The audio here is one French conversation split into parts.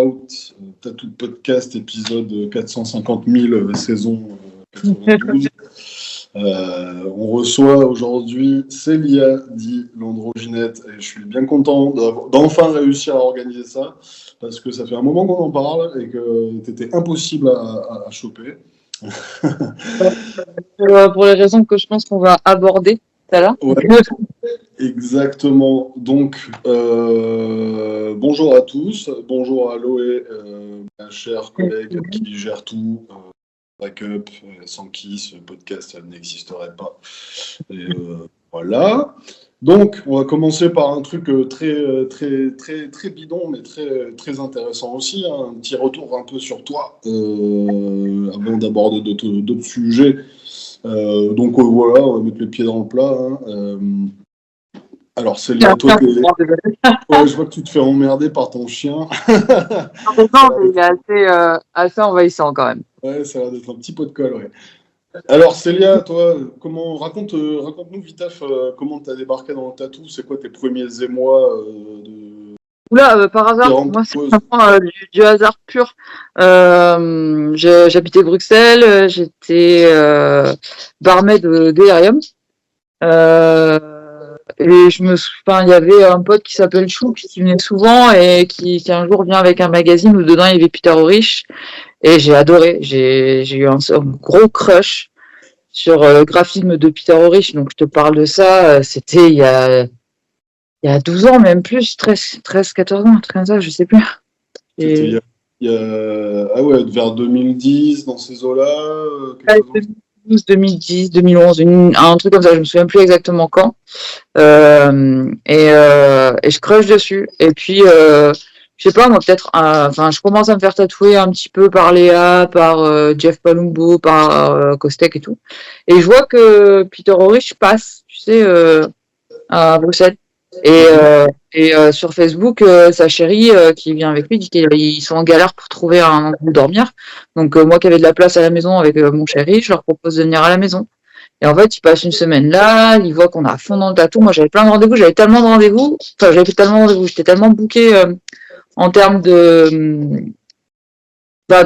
About, Tattoo Podcast, épisode 450 000, saison 92. On reçoit aujourd'hui Célia, dit l'androgynette, et je suis bien content d'enfin réussir à organiser ça, parce que ça fait un moment qu'on en parle et que c'était impossible à choper. Pour les raisons que je pense qu'on va aborder tout à l'heure. Ouais, exactement. Donc, bonjour à tous, bonjour à Loé, ma chère collègue qui gère tout. Backup, sans qui ce podcast n'existerait pas. Et voilà. Donc, on va commencer par un truc très bidon, mais très intéressant aussi. Hein. Un petit retour un peu sur toi, avant d'aborder d'autres sujets. Donc voilà, on va mettre les pieds dans le plat. Hein. Alors, Célia, toi, ouais, je vois que tu te fais emmerder par ton chien. Il est assez envahissant quand même. Ouais, ça a l'air d'être un petit pot de colle, ouais. Alors, Célia, toi, raconte-nous vite, comment tu as débarqué dans le tatou. C'est quoi tes premiers émois de... Oula, par hasard, moi c'est vraiment du hasard pur. J'habitais Bruxelles, j'étais barmaid de Delirium. Et il y avait un pote qui s'appelle Chou qui venait souvent et qui un jour vient avec un magazine où dedans il y avait Peter Ulrich. Et j'ai adoré. J'ai eu un gros crush sur le graphisme de Peter Ulrich. Donc, je te parle de ça. C'était il y a 12 ans, même plus. 13, 14 ans, 13 ans, je sais plus. Et... Ah ouais, vers 2010, dans ces eaux-là 2012, 2010, 2011, un truc comme ça. Je me souviens plus exactement quand. Et je crush dessus. Et puis... je sais pas, moi, peut-être, je commence à me faire tatouer un petit peu par Léa, par Jeff Palumbo, par Kostek et tout. Et je vois que Peter Ulrich passe, tu sais, à Bruxelles. Et sur Facebook, sa chérie qui vient avec lui dit qu'ils sont en galère pour trouver un endroit où dormir. Donc, moi qui avais de la place à la maison avec mon chéri, je leur propose de venir à la maison. Et en fait, ils passent une semaine là, ils voient qu'on est à fond dans le tatou. Moi, j'avais plein de rendez-vous, j'avais tellement de rendez-vous, j'étais tellement booké en termes de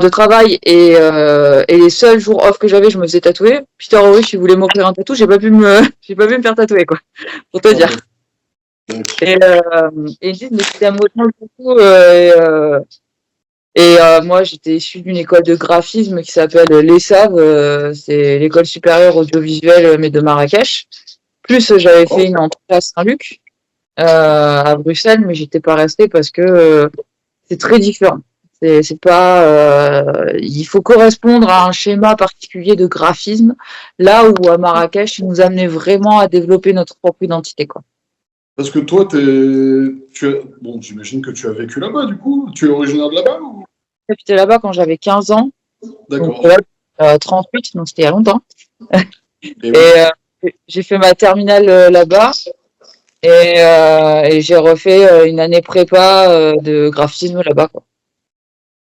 travail et les seuls jours off que j'avais, je me faisais tatouer. Peter Ulrich, il voulait m'offrir un tatou, j'ai pas pu me faire tatouer, quoi, pour te dire. Et ils disent, mais si t'aimes autant le tatou, moi, j'étais issue d'une école de graphisme qui s'appelle l'ESAV, c'est l'école supérieure audiovisuelle, mais de Marrakech. Plus, j'avais fait une entrée à Saint-Luc, à Bruxelles, mais j'étais pas restée parce que c'est très différent. C'est pas, il faut correspondre à un schéma particulier de graphisme, là où à Marrakech, il nous amenait vraiment à développer notre propre identité, quoi. Parce que toi, bon, j'imagine que tu as vécu là-bas, du coup. Tu es originaire de là-bas ou... J'habitais là-bas quand j'avais 15 ans. D'accord. Donc, 38, donc c'était il y a longtemps. Et j'ai fait ma terminale là-bas. Et j'ai refait une année prépa de graphisme là-bas, quoi.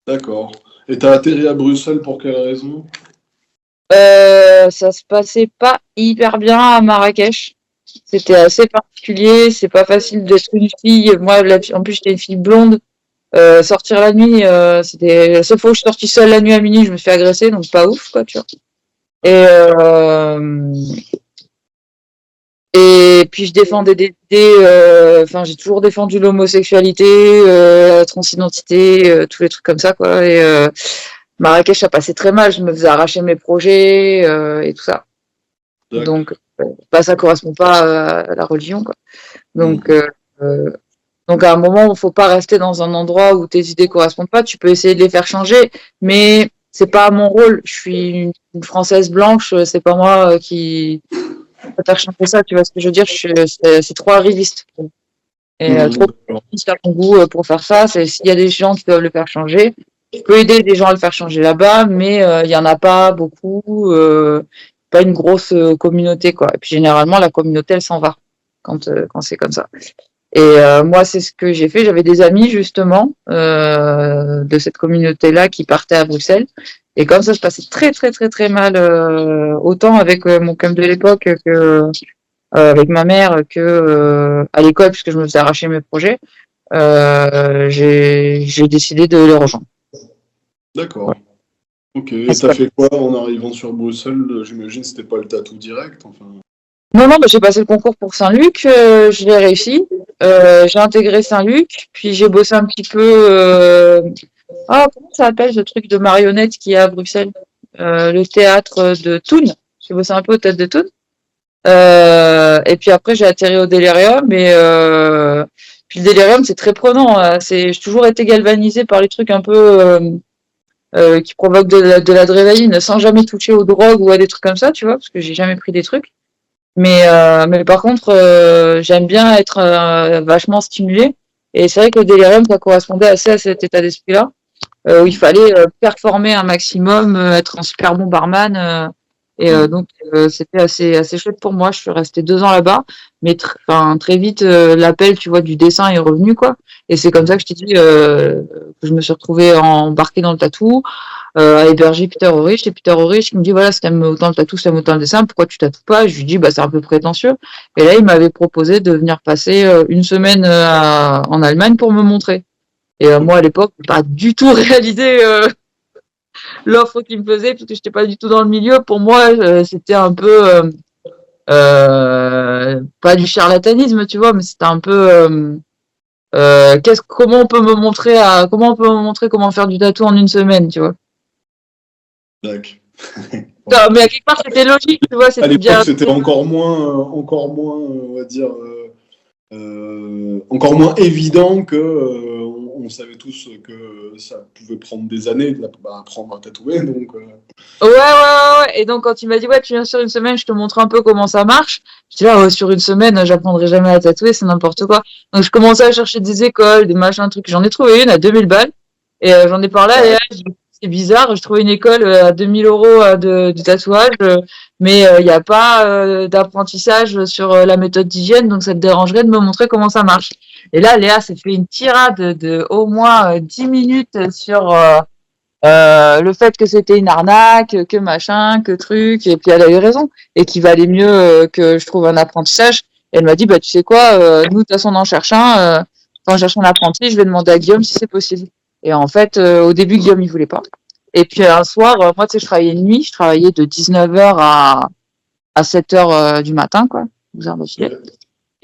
D'accord. Et t'as atterri à Bruxelles pour quelle raison? Ça se passait pas hyper bien à Marrakech. C'était assez particulier. C'est pas facile d'être une fille. Moi, en plus, j'étais une fille blonde. Sortir la nuit, c'était la seule fois où je suis sortie seule la nuit à minuit, je me suis fait agresser, donc pas ouf, quoi, tu vois. Et puis je défendais des idées, j'ai toujours défendu l'homosexualité, la transidentité, tous les trucs comme ça, quoi. Et Marrakech, ça passait très mal, je me faisais arracher mes projets et tout ça. Donc, ça correspond pas à la religion, quoi. Donc à un moment, il ne faut pas rester dans un endroit où tes idées correspondent pas. Tu peux essayer de les faire changer, mais c'est pas mon rôle. Je suis une Française blanche, c'est pas moi qui va faire changer ça. Tu vois ce que je veux dire? C'est trop arriviste. Et trop arriviste à mon goût pour faire ça. S'il y a des gens qui doivent le faire changer, je peux aider des gens à le faire changer là-bas, mais il y en a pas beaucoup, pas une grosse communauté, quoi. Et puis généralement, la communauté, elle s'en va quand c'est comme ça. Et moi, c'est ce que j'ai fait. J'avais des amis, justement, de cette communauté-là qui partaient à Bruxelles. Et comme ça se passait très, très, très, très mal, autant avec mon cum de l'époque que avec ma mère, que à l'école, puisque je me faisais arracher mes projets, j'ai décidé de les rejoindre. D'accord. Ouais. Ok. Et t'as fait quoi en arrivant sur Bruxelles? J'imagine que c'était pas le tatou direct. Enfin. Non, non, bah, j'ai passé le concours pour Saint-Luc, je l'ai réussi. J'ai intégré Saint-Luc, puis j'ai bossé un petit peu. Comment ça s'appelle ce truc de marionnette qui est à Bruxelles? Le théâtre de Thun. J'ai bossé un peu au théâtre de Thun. Et puis après, j'ai atterri au Delirium. Et puis le Delirium, c'est très prenant. J'ai toujours été galvanisée par les trucs un peu qui provoquent de l'adrénaline, sans jamais toucher aux drogues ou à des trucs comme ça, tu vois, parce que j'ai jamais pris des trucs. Mais par contre, j'aime bien être vachement stimulée. Et c'est vrai que le Delirium, ça correspondait assez à cet état d'esprit-là, où il fallait performer un maximum, être un super bon barman. Donc, c'était assez chouette pour moi. Je suis restée 2 ans là-bas. Mais très vite, l'appel, tu vois, du dessin est revenu, quoi. Et c'est comme ça que je t'ai dit que je me suis retrouvée embarquée dans le tatou, à héberger Peter Ulrich. Et Peter Ulrich qui me dit, voilà, si t'aimes autant le tatou, si t'aimes autant le dessin, pourquoi tu tatoues pas? Je lui dis, bah, c'est un peu prétentieux. Et là, il m'avait proposé de venir passer une semaine en Allemagne pour me montrer. Et moi, à l'époque, j'ai pas du tout réalisé l'offre qu'il me faisait, parce que j'étais pas du tout dans le milieu. Pour moi, c'était un peu pas du charlatanisme, tu vois, mais c'était un peu comment on peut me montrer comment faire du tatou en une semaine, tu vois. D'accord. Non, mais à quelque part, c'était logique, tu vois, À c'était l'époque, bien. c'était encore moins, on va dire, encore moins évident que on savait tous que ça pouvait prendre des années d'apprendre à tatouer. Donc, Ouais. Et donc, quand il m'a dit, ouais, tu viens sur une semaine, je te montre un peu comment ça marche. Je dis, ouais, sur une semaine, j'apprendrai jamais à tatouer, c'est n'importe quoi. Donc, je commençais à chercher des écoles, des machins, trucs. J'en ai trouvé une à 2000 balles. Et j'en ai parlé à Léa, je dis, c'est bizarre, je trouvais une école à 2000 euros de tatouage, mais il n'y a pas d'apprentissage sur la méthode d'hygiène, donc ça te dérangerait de me montrer comment ça marche. Et là, Léa s'est fait une tirade de au moins 10 minutes sur le fait que c'était une arnaque, que machin, que truc, et puis elle a eu raison, et qu'il valait mieux que je trouve un apprentissage. Et elle m'a dit, bah tu sais quoi, nous de toute façon on en cherche un, quand on cherche un apprenti, je vais demander à Guillaume si c'est possible. Et en fait, au début Guillaume il voulait pas. Et puis un soir, moi tu sais, je travaillais de nuit, je travaillais de 19h à 7h du matin, quoi, 12h d'affilée.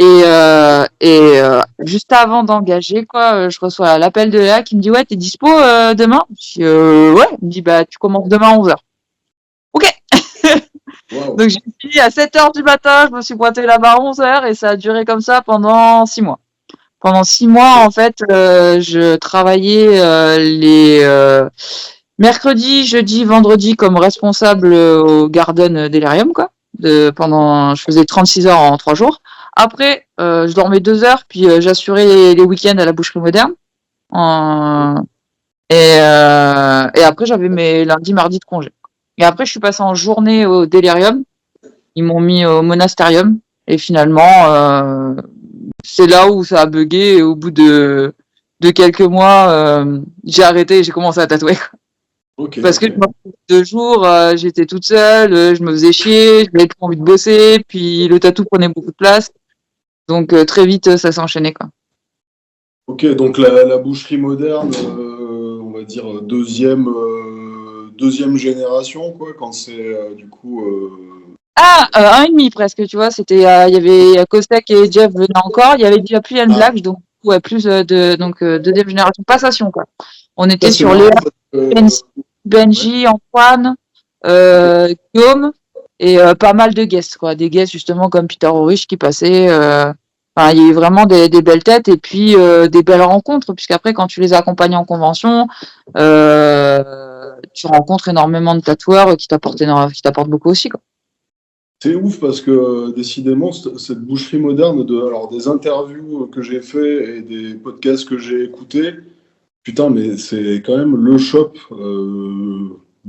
Et juste avant d'engager, quoi, je reçois l'appel de Léa qui me dit, ouais, t'es dispo demain? Je dis, ouais. Il me dit, bah, tu commences demain à 11h. Ok. wow. Donc, j'ai dit à 7h du matin, je me suis pointée là-bas à 11h et ça a duré comme ça pendant 6 mois. Pendant 6 mois, en fait, je travaillais les mercredis, jeudi, vendredi comme responsable au Garden Delirium, quoi. Je faisais 36 heures en 3 jours. Après, je dormais 2 heures, puis j'assurais les week-ends à la boucherie moderne. Et après, j'avais mes lundis, mardis de congé. Et après, je suis passée en journée au Delirium. Ils m'ont mis au Monastérium. Et finalement, c'est là où ça a bugué. Et au bout de quelques mois, j'ai arrêté et j'ai commencé à tatouer. Okay, Parce que je me retrouvais 2 jours, j'étais toute seule, je me faisais chier, je n'avais pas envie de bosser, puis le tatou prenait beaucoup de place. Donc très vite, ça s'est enchaîné, quoi. Ok, donc la boucherie moderne, on va dire deuxième génération, quoi, quand c'est du coup. Un et demi presque, tu vois. C'était, il y avait Kostek et Jeff venaient encore. Il y avait déjà Pluie and Black, donc ouais, plus deuxième génération passation, quoi. On était sur Léa, Benji, Antoine, Guillaume et pas mal de guests, quoi. Des guests justement comme Peter Ulrich qui passaient. Enfin, il y a eu vraiment des belles têtes et puis des belles rencontres, puisqu'après, quand tu les accompagnes en convention, tu rencontres énormément de tatoueurs qui t'apportent beaucoup aussi, quoi. C'est ouf parce que décidément, cette boucherie moderne, alors des interviews que j'ai fait et des podcasts que j'ai écoutés, putain, mais c'est quand même le shop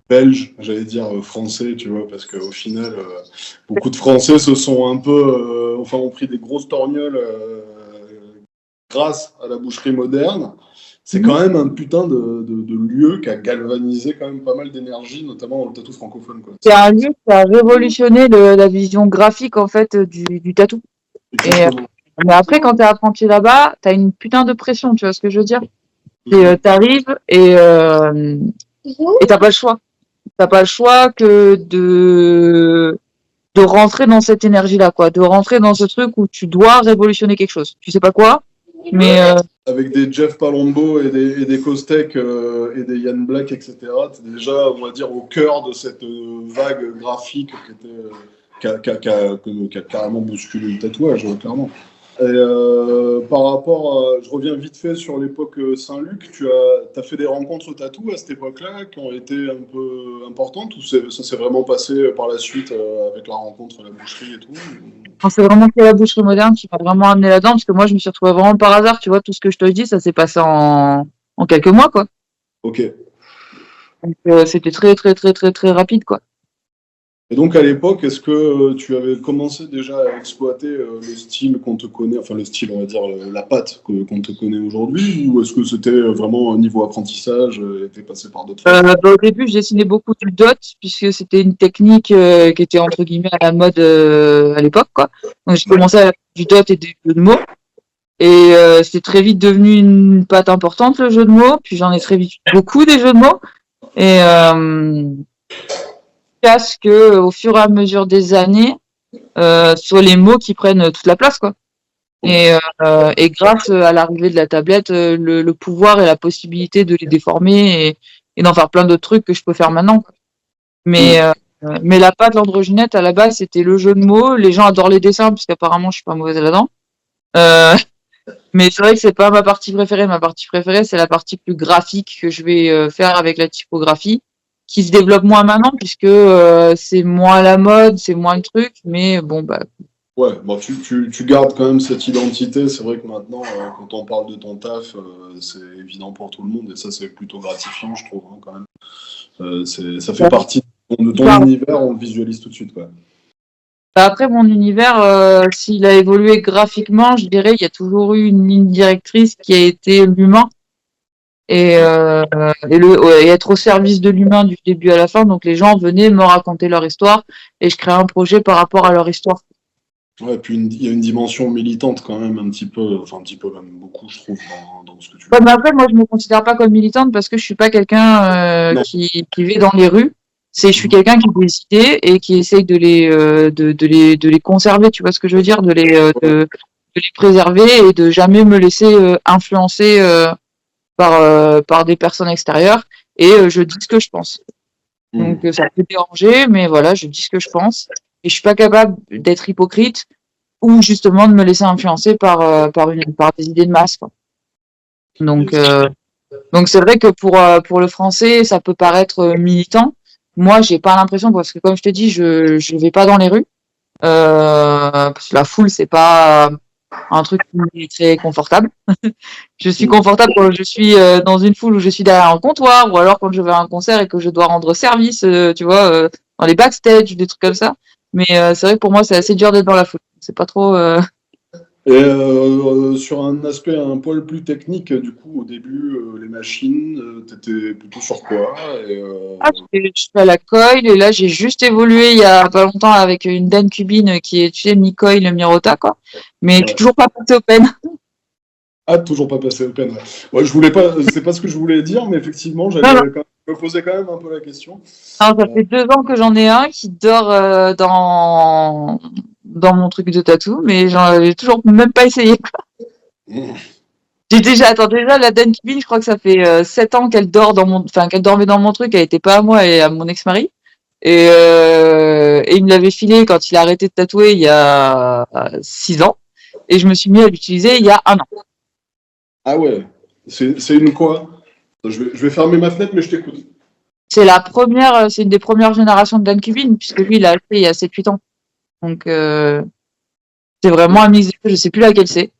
belge, j'allais dire français, tu vois, parce qu'au final, beaucoup de Français se sont un peu, ont pris des grosses torgnoles grâce à la boucherie moderne. C'est quand même un putain de lieu qui a galvanisé quand même pas mal d'énergie, notamment dans le tatou francophone, quoi. C'est un lieu qui a révolutionné la vision graphique en fait du tatou. Et Mais après, quand t'es apprenti là-bas, t'as une putain de pression, tu vois ce que je veux dire? T'arrives et t'as pas le choix. T'as pas le choix que de rentrer dans cette énergie-là, quoi. De rentrer dans ce truc où tu dois révolutionner quelque chose. Tu sais pas quoi, mais Avec des Jeff Palumbo et des Kostek et des Yann Black, etc., tu es déjà, on va dire, au cœur de cette vague graphique qui a carrément bousculé le tatouage, clairement. Et par rapport à, je reviens vite fait sur l'époque Saint-Luc, tu as fait des rencontres tatou à cette époque-là qui ont été un peu importantes ou ça s'est vraiment passé par la suite avec la rencontre à la boucherie et tout? c'est vraiment que la boucherie moderne qui m'a vraiment amené là-dedans, parce que moi, je me suis retrouvée vraiment par hasard, tu vois, tout ce que je te dis, ça s'est passé en quelques mois, quoi. Ok. Donc, c'était très, très, très, très, très rapide, quoi. Et donc à l'époque, est-ce que tu avais commencé déjà à exploiter le style qu'on te connaît, enfin le style, on va dire la patte qu'on te connaît aujourd'hui, ou est-ce que c'était vraiment un niveau apprentissage et t'es passé par d'autres phases? Au début, je dessinais beaucoup du dot, puisque c'était une technique qui était entre guillemets à la mode à l'époque, quoi. Donc j'ai commencé à faire du dot et des jeux de mots. Et c'est très vite devenu une patte importante, le jeu de mots. Puis j'en ai très vite fait beaucoup des jeux de mots. Et jusqu'à ce que, au fur et à mesure des années, soit les mots qui prennent toute la place, quoi. Et grâce à l'arrivée de la tablette, le pouvoir et la possibilité de les déformer et d'en faire plein d'autres trucs que je peux faire maintenant, quoi. Mais, mais la patte l'androgynette, à la base, c'était le jeu de mots. Les gens adorent les dessins, parce qu'apparemment, je suis pas mauvaise là-dedans. Euh, mais c'est vrai que c'est pas ma partie préférée. Ma partie préférée, c'est la partie plus graphique que je vais faire avec la typographie, qui se développe moins maintenant, puisque c'est moins la mode, c'est moins le truc. Mais bon, bah, Ouais, bon, tu gardes quand même cette identité. C'est vrai que maintenant, quand on parle de ton taf, c'est évident pour tout le monde et ça, c'est plutôt gratifiant, je trouve, hein, quand même. Ça fait partie de ton univers, on le visualise tout de suite, quoi. après, mon univers, s'il a évolué graphiquement, je dirais, il y a toujours eu une ligne directrice qui a été l'humain et être au service de l'humain du début à la fin. Donc, les gens venaient me raconter leur histoire et je créais un projet par rapport à leur histoire. Ouais, puis il y a une dimension militante quand même, un petit peu, enfin un petit peu, même beaucoup, je trouve, dans ce que tu Ouais, fais. mais après, moi, je me considère pas comme militante parce que je suis pas quelqu'un Non. qui vit dans les rues. Je suis quelqu'un qui a des idées et qui essaye de les conserver. Tu vois ce que je veux dire, de les préserver et de jamais me laisser influencer par des personnes extérieures. Et je dis ce que je pense. Donc ça peut déranger, mais voilà, je dis ce que je pense. Et je suis pas capable d'être hypocrite ou justement de me laisser influencer par des idées de masse, quoi. Donc c'est vrai que pour le français, ça peut paraître militant. Moi, j'ai pas l'impression parce que comme je te dis, je vais pas dans les rues. Parce que la foule, c'est pas un truc qui est très confortable. Je suis confortable quand je suis dans une foule où je suis derrière un comptoir ou alors quand je vais à un concert et que je dois rendre service, tu vois, dans les backstage, des trucs comme ça. Mais c'est vrai que pour moi, c'est assez dur d'être dans la foule. C'est pas trop. Et sur un aspect un poil plus technique, du coup, au début, les machines, t'étais plutôt sur quoi? Et, Ah, je suis à la coil et là, j'ai juste évolué il y a pas longtemps avec une Dan Cubine qui est, tu sais, mi-coil, mi-rota, quoi. Mais je suis toujours pas passée au pen. ah, toujours pas passé open. Ouais. Ouais, je voulais pas, c'est pas ce que je voulais dire, mais effectivement, Non, non. me posais quand même un peu la question. Alors, ça fait 2 ans que j'en ai un qui dort dans mon truc de tatou, mais j'ai toujours même pas essayé. Mmh. Déjà, la Dan Cubine, je crois que ça fait 7 ans qu'elle dort qu'elle dormait dans mon truc, elle était pas à moi et à mon ex-mari. Et il me l'avait filé quand il a arrêté de tatouer il y a 6 ans. Et je me suis mis à l'utiliser il y a 1 an. Ah ouais, c'est une quoi? Je vais fermer ma fenêtre, mais je t'écoute. C'est une des premières générations de Dan Cubine, puisque lui, il a acheté il y a 7-8 ans. Donc, c'est vraiment un mix, je sais plus laquelle c'est.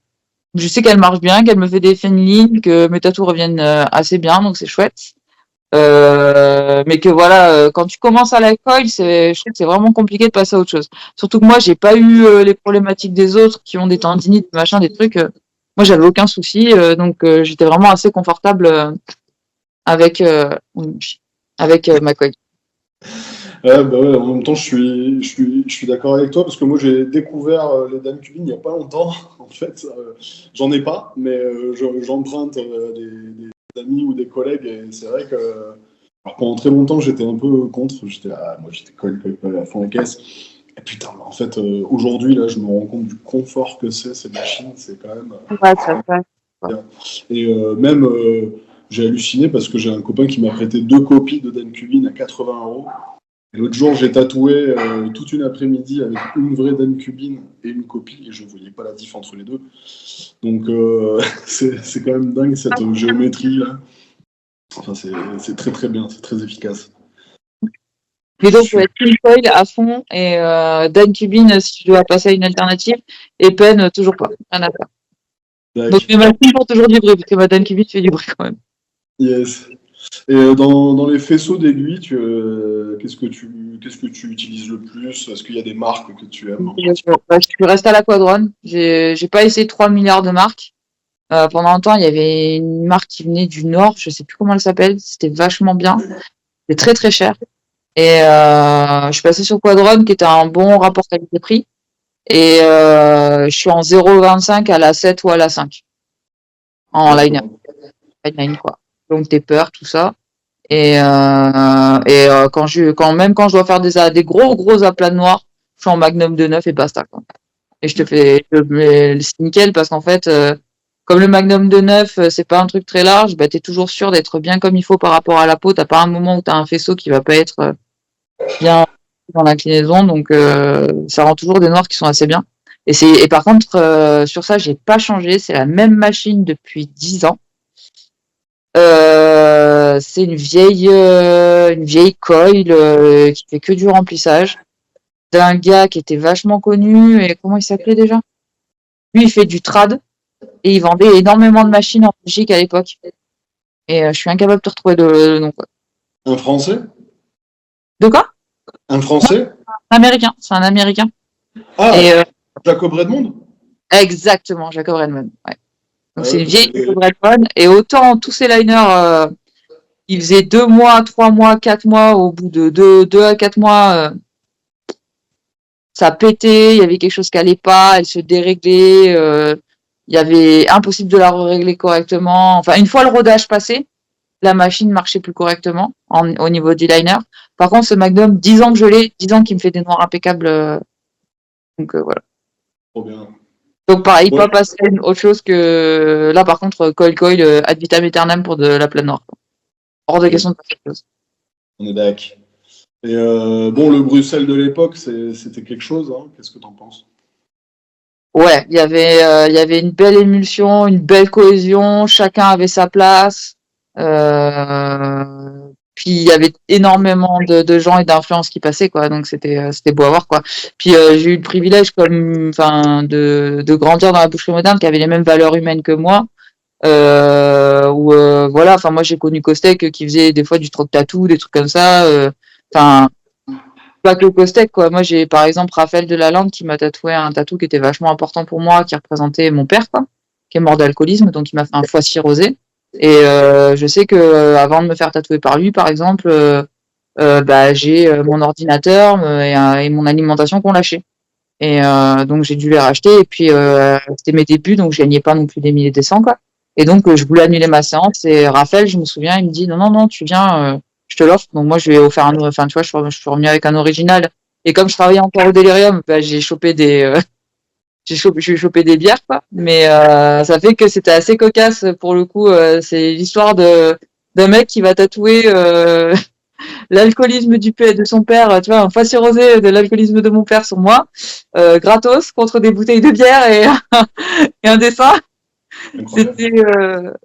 Je sais qu'elle marche bien, qu'elle me fait des fines lignes, que mes tatous reviennent assez bien, donc c'est chouette. Mais que voilà, quand tu commences à la coil, je trouve que c'est vraiment compliqué de passer à autre chose. Surtout que moi, j'ai pas eu les problématiques des autres qui ont des tendinites, machin, des trucs. Moi, j'avais aucun souci, donc j'étais vraiment assez confortable avec ma coil. Ouais, en même temps, je suis d'accord avec toi parce que moi, j'ai découvert les Dan Kubin il n'y a pas longtemps. En fait, j'en ai pas, mais j'emprunte des amis ou des collègues et c'est vrai que alors, pendant très longtemps, j'étais un peu contre. Moi, j'étais colle à fond la caisse. Et putain, en fait, aujourd'hui, là, je me rends compte du confort que c'est ces machines. C'est quand même Ouais, ça fait. bien. Et même, j'ai halluciné parce que j'ai un copain qui m'a prêté 2 copies de Dan Kubin à 80 €. Et l'autre jour, j'ai tatoué toute une après-midi avec une vraie Dan Kubin et une copie, et je ne voyais pas la diff entre les deux. Donc, c'est quand même dingue cette géométrie-là. Enfin, c'est très très bien, c'est très efficace. Mais donc, Tinfoil à fond et Dan Kubin, si tu dois passer à une alternative, et Pen, toujours pas. Rien à faire. Donc, mes machines font toujours du bruit, parce que ma Dan Kubin fait du bruit quand même. Yes. Et dans les faisceaux d'aiguilles, qu'est-ce que tu utilises le plus? Est-ce qu'il y a des marques que tu aimes? Je reste à la Quadron. J'ai pas essayé 3 milliards de marques. Pendant un temps, il y avait une marque qui venait du Nord, je sais plus comment elle s'appelle, c'était vachement bien. C'était très très cher. Et je suis passée sur Quadron, qui était un bon rapport qualité-prix. Et je suis en 0,25 à la 7 ou à la 5. En line quoi. Donc taper, tout ça. Et quand je dois faire des gros aplats noirs, je suis en magnum de 9 et basta, quoi. Et c'est nickel parce qu'en fait, comme le magnum de 9, c'est pas un truc très large, bah, t'es toujours sûr d'être bien comme il faut par rapport à la peau. T'as pas un moment où t'as un faisceau qui va pas être bien dans l'inclinaison, donc ça rend toujours des noirs qui sont assez bien. Et par contre, sur ça, j'ai pas changé. C'est la même machine depuis 10 ans. C'est une vieille coil qui fait que du remplissage d'un gars qui était vachement connu. Et comment il s'appelait déjà? Lui, il fait du trad et il vendait énormément de machines en Belgique à l'époque. Et je suis incapable de te retrouver le nom, quoi. Un Français? De quoi? Un Français? Américain. C'est un Américain. Ah, Et, Jacob Redmond? exactement, Jacob Redmond. Ouais. Donc c'est une vieille Et... Redmond. Et autant tous ces liners, ils faisaient 2 mois, 3 mois, 4 mois. Au bout de 2 à 4 mois, ça pétait, il y avait quelque chose qui allait pas, elle se déréglait, il y avait impossible de la régler correctement. Enfin, une fois le rodage passé, la machine marchait plus correctement au niveau du liner. Par contre, ce Magnum, 10 ans que je l'ai, 10 ans qu'il me fait des noirs impeccables. Donc voilà. Trop bien. Donc pareil, pas passer à une autre chose que là par contre, coil ad vitam aeternam pour de la plaine noire. Hors de question de passer à autre chose. On est d'accord. Et bon, le Bruxelles de l'époque, c'était quelque chose, hein. Qu'est-ce que t'en penses? Ouais, il y avait une belle émulsion, une belle cohésion, chacun avait sa place. Puis il y avait énormément de gens et d'influences qui passaient, quoi. Donc c'était beau à voir, quoi. Puis j'ai eu le privilège de grandir dans la boucherie moderne qui avait les mêmes valeurs humaines que moi. Voilà, enfin moi j'ai connu Kostek qui faisait des fois du troc tatou, des trucs comme ça. Enfin pas que le Kostek, quoi. Moi, j'ai par exemple Raphaël Delalande qui m'a tatoué un tatou qui était vachement important pour moi, qui représentait mon père, quoi, qui est mort d'alcoolisme, donc il m'a fait un foie cirrhosé. Et je sais que avant de me faire tatouer par lui, par exemple, bah, j'ai mon ordinateur et mon alimentation qu'on lâchait. Et donc j'ai dû les racheter. Et puis c'était mes débuts, donc je gagnais pas non plus des milliers des cents, quoi. Et donc je voulais annuler ma séance. Et Raphaël, je me souviens, il me dit non, tu viens, je te l'offre. Donc moi je lui ai offert enfin tu vois, je suis revenu avec un original. Et comme je travaillais encore au Delirium, bah, j'ai chopé des bières, quoi. Mais ça fait que c'était assez cocasse pour le coup. C'est l'histoire d'un mec qui va tatouer l'alcoolisme de son père, tu vois, un foie cirrhosé de l'alcoolisme de mon père sur moi, gratos, contre des bouteilles de bière et un dessin.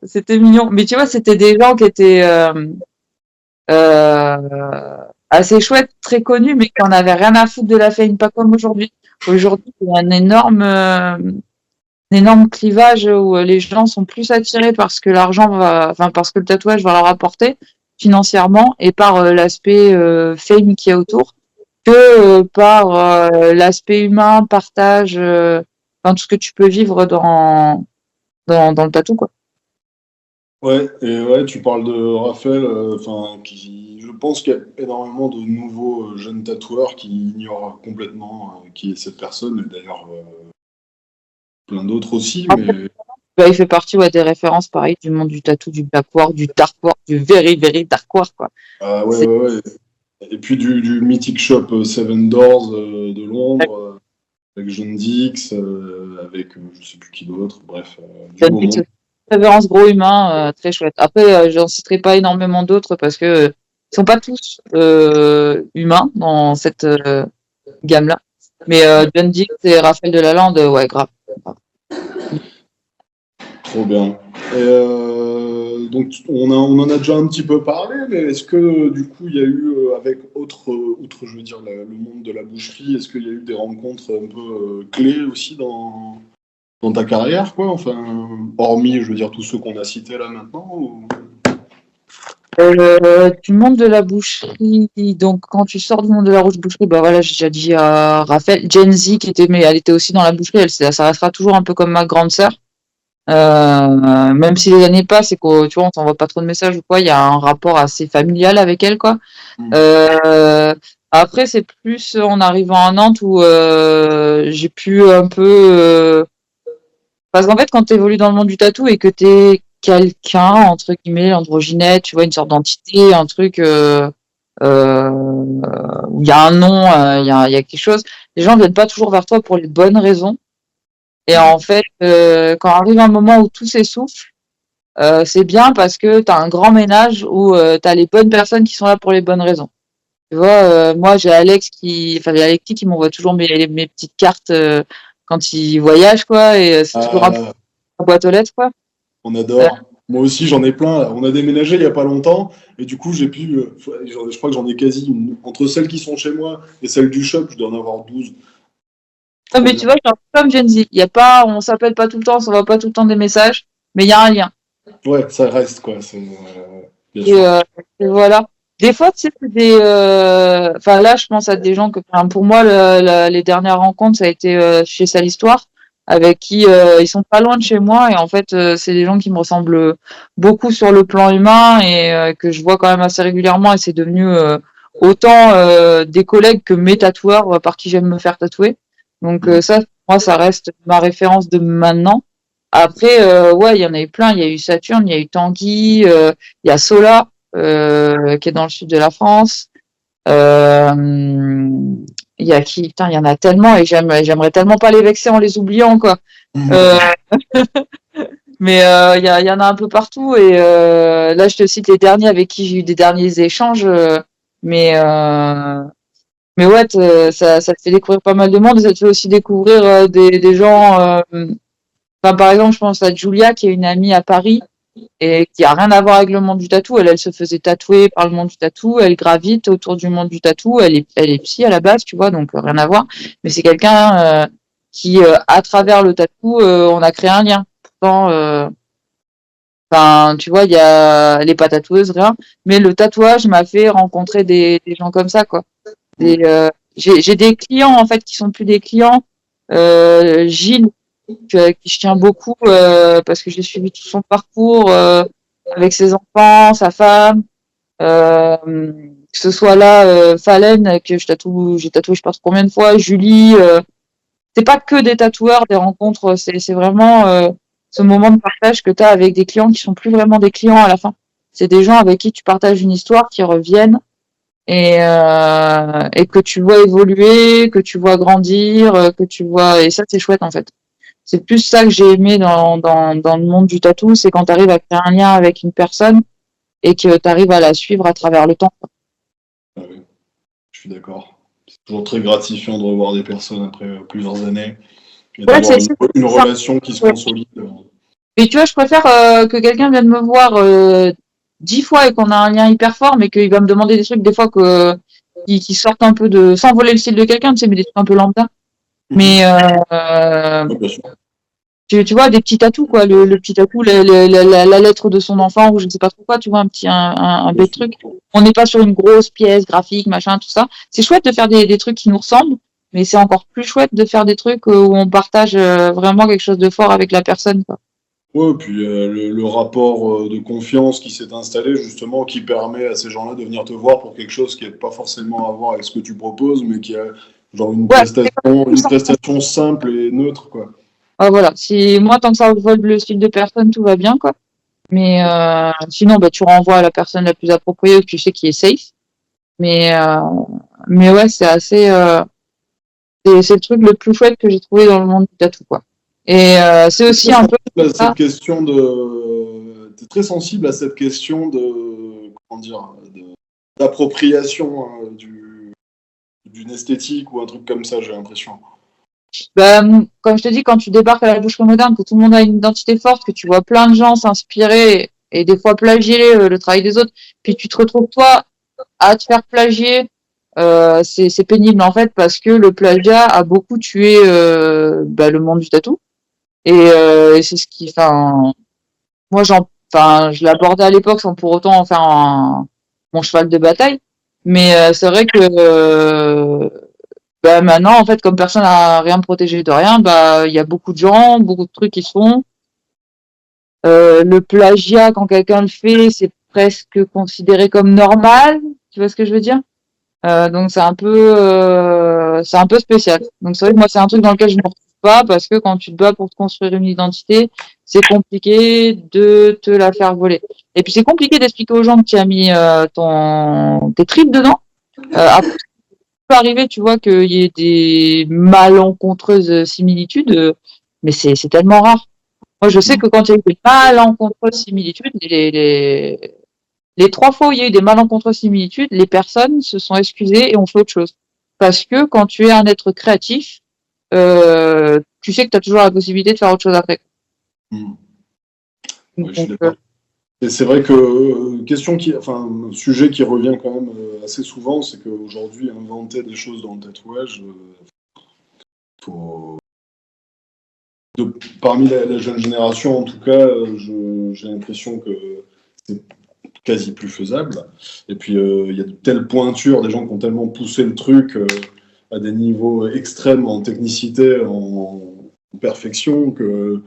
C'était mignon. Mais tu vois, c'était des gens qui étaient assez chouettes, très connus, mais qui en avaient rien à foutre de la fame, pas comme aujourd'hui. Aujourd'hui, il y a un énorme clivage où les gens sont plus attirés parce que parce que le tatouage va leur apporter financièrement et par l'aspect fame qu'il y a autour que par l'aspect humain, partage, tout ce que tu peux vivre dans le tatou, quoi. Ouais, et ouais, tu parles de Raphaël, je pense qu'il y a énormément de nouveaux jeunes tatoueurs qui ignorent complètement qui est cette personne, et d'ailleurs plein d'autres aussi, mais Bah, il fait partie des références, pareil, du monde du tatou, du blackwork, du darkwork, du very, very darkwork, quoi. ouais. Et puis du mythic shop Seven Doors de Londres, avec John Dix, avec je sais plus qui d'autre, bref, du beau monde. Révérence gros humain, très chouette. Après, j'en citerai pas énormément d'autres parce que ils sont pas tous humains dans cette gamme-là. Mais John Dix et Raphaël Delalande, ouais, grave. Trop bien. Et donc on en a déjà un petit peu parlé, mais est-ce que du coup il y a eu avec outre je veux dire le monde de la boucherie, est-ce qu'il y a eu des rencontres un peu clés aussi dans ta carrière, quoi, enfin hormis je veux dire tous ceux qu'on a cités là maintenant ou... Du monde de la boucherie, donc quand tu sors du monde de la boucherie, bah voilà, j'ai déjà dit à Raphaël, Gen Z mais elle était aussi dans la boucherie, ça restera toujours un peu comme ma grande sœur. Même si les années passent et que tu vois, on t'envoie pas trop de messages ou quoi, il y a un rapport assez familial avec elle, quoi. Après, c'est plus en arrivant à Nantes où j'ai pu un peu parce qu'en fait, quand tu évolues dans le monde du tatou et que tu es quelqu'un, entre guillemets, androgynète, tu vois, une sorte d'entité, un truc où il y a un nom, il y a quelque chose, les gens viennent pas toujours vers toi pour les bonnes raisons. Et en fait, quand arrive un moment où tout s'essouffle, c'est bien parce que tu as un grand ménage où tu as les bonnes personnes qui sont là pour les bonnes raisons. Tu vois, moi j'ai Alexis qui m'envoie toujours mes petites cartes quand il voyage, quoi, et c'est toujours un boîte aux lettres, quoi. On adore. Moi aussi, j'en ai plein. Là. On a déménagé il n'y a pas longtemps. Et du coup, j'ai pu. Je crois que j'en ai quasi. Entre celles qui sont chez moi et celles du shop, je dois en avoir 12. Non, mais tu vois, comme Gen Z, y a pas, on s'appelle pas tout le temps, on s'envoie pas tout le temps des messages, mais il y a un lien. Ouais, ça reste, quoi. Et voilà. Des fois, tu sais, c'est des. Enfin, là, je pense à des gens que. Enfin, pour moi, les dernières rencontres, ça a été chez Sale Histoire, avec qui ils sont pas loin de chez moi. Et en fait, c'est des gens qui me ressemblent beaucoup sur le plan humain et que je vois quand même assez régulièrement. Et c'est devenu autant des collègues que mes tatoueurs par qui j'aime me faire tatouer. Donc, ça, pour moi, ça reste ma référence de maintenant. Après, ouais, il y en a eu plein. Il y a eu Saturne, il y a eu Tanguy, il y a Sola, qui est dans le sud de la France. Il y a qui? Putain, il y en a tellement et j'aimerais tellement pas les vexer en les oubliant, quoi. Mais il y en a un peu partout. Et là, je te cite les derniers avec qui j'ai eu des derniers échanges. Mais ouais, ça te fait découvrir pas mal de monde. Ça te fait aussi découvrir des gens. Enfin, par exemple, je pense à Julia, qui est une amie à Paris et qui a rien à voir avec le monde du tatou. Elle se faisait tatouer par le monde du tatou. Elle gravite autour du monde du tatou. Elle est psy à la base, tu vois, donc rien à voir. Mais c'est quelqu'un qui, à travers le tatou, on a créé un lien. Pourtant, enfin, tu vois, elle est pas tatoueuse, rien. Mais le tatouage m'a fait rencontrer des gens comme ça, quoi. J'ai des clients, en fait, qui sont plus des clients. Gilles, qui je tiens beaucoup parce que j'ai suivi tout son parcours avec ses enfants, sa femme, que ce soit là Fallen que j'ai tatoué je sais pas trop combien de fois, Julie, c'est pas que des tatoueurs, des rencontres, c'est vraiment ce moment de partage que tu as avec des clients qui sont plus vraiment des clients à la fin. C'est des gens avec qui tu partages une histoire, qui reviennent et que tu vois évoluer, que tu vois grandir, que tu vois et ça c'est chouette en fait. C'est plus ça que j'ai aimé dans le monde du tatou, c'est quand tu arrives à créer un lien avec une personne et que tu arrives à la suivre à travers le temps. Ah oui, je suis d'accord. C'est toujours très gratifiant de revoir des personnes après plusieurs années et d'avoir une relation qui se consolide. Mais tu vois, je préfère que quelqu'un vienne me voir 10 fois et qu'on a un lien hyper fort, mais qu'il va me demander des trucs des fois qui sortent un peu de... sans voler le style de quelqu'un, tu sais, mais des trucs un peu lambda. Mais tu vois, des petits tatous, quoi. Le petit tatou, la lettre de son enfant, ou je ne sais pas trop quoi, tu vois, un bel truc. On n'est pas sur une grosse pièce graphique, machin, tout ça. C'est chouette de faire des trucs qui nous ressemblent, mais c'est encore plus chouette de faire des trucs où on partage vraiment quelque chose de fort avec la personne, quoi. Ouais, puis le rapport de confiance qui s'est installé, justement, qui permet à ces gens-là de venir te voir pour quelque chose qui n'a pas forcément à voir avec ce que tu proposes, mais qui a genre Ouais, une prestation simple et neutre, quoi. voilà. Si moi, tant que ça vole le style de personne, tout va bien, quoi. Mais sinon, bah, tu renvoies à la personne la plus appropriée que tu sais qui est safe. Mais, euh, mais ouais, c'est assez. C'est le truc le plus chouette que j'ai trouvé dans le monde du tatou, quoi. Et c'est T'es très aussi un peu sensible à ça. cette question de. T'es très sensible à cette question de. Comment dire, d'appropriation d'une esthétique ou un truc comme ça, j'ai l'impression. Bah, comme je te dis, quand tu débarques à la boucherie moderne, que tout le monde a une identité forte, que tu vois plein de gens s'inspirer et des fois plagier le travail des autres, puis tu te retrouves toi à te faire plagier, c'est pénible en fait parce que le plagiat a beaucoup tué bah, le monde du tatou. Et c'est ce qui, enfin, moi je l'abordais à l'époque sans pour autant en faire mon cheval de bataille. Mais c'est vrai que bah, maintenant, en fait, comme personne n'a rien protégé de rien, bah, il y a beaucoup de gens, beaucoup de trucs qui se font. Le plagiat, quand quelqu'un le fait, c'est presque considéré comme normal. Tu vois ce que je veux dire? Donc c'est un peu spécial. Donc c'est vrai que moi, c'est un truc dans lequel je ne me retrouve pas parce que quand tu te bats pour te construire une identité, c'est compliqué de te la faire voler. Et puis c'est compliqué d'expliquer aux gens que tu as mis tes tripes dedans. Après, peut arriver, tu vois, qu'il y ait des malencontreuses similitudes, mais c'est tellement rare. Moi, je sais que quand il y a eu des malencontreuses similitudes, les 3 fois où il y a eu des malencontreuses similitudes, les personnes se sont excusées et ont fait autre chose. Parce que quand tu es un être créatif, tu sais que tu as toujours la possibilité de faire autre chose après. Mm. Ouais, je suis Donc, d'accord. Et c'est vrai que sujet qui revient quand même assez souvent, c'est qu'aujourd'hui, inventer des choses dans le tatouage, faut, parmi la jeune génération, en tout cas, j'ai l'impression que c'est quasi plus faisable. Et puis, il y a de telles pointures, des gens qui ont tellement poussé le truc à des niveaux extrêmes en technicité, en perfection, que,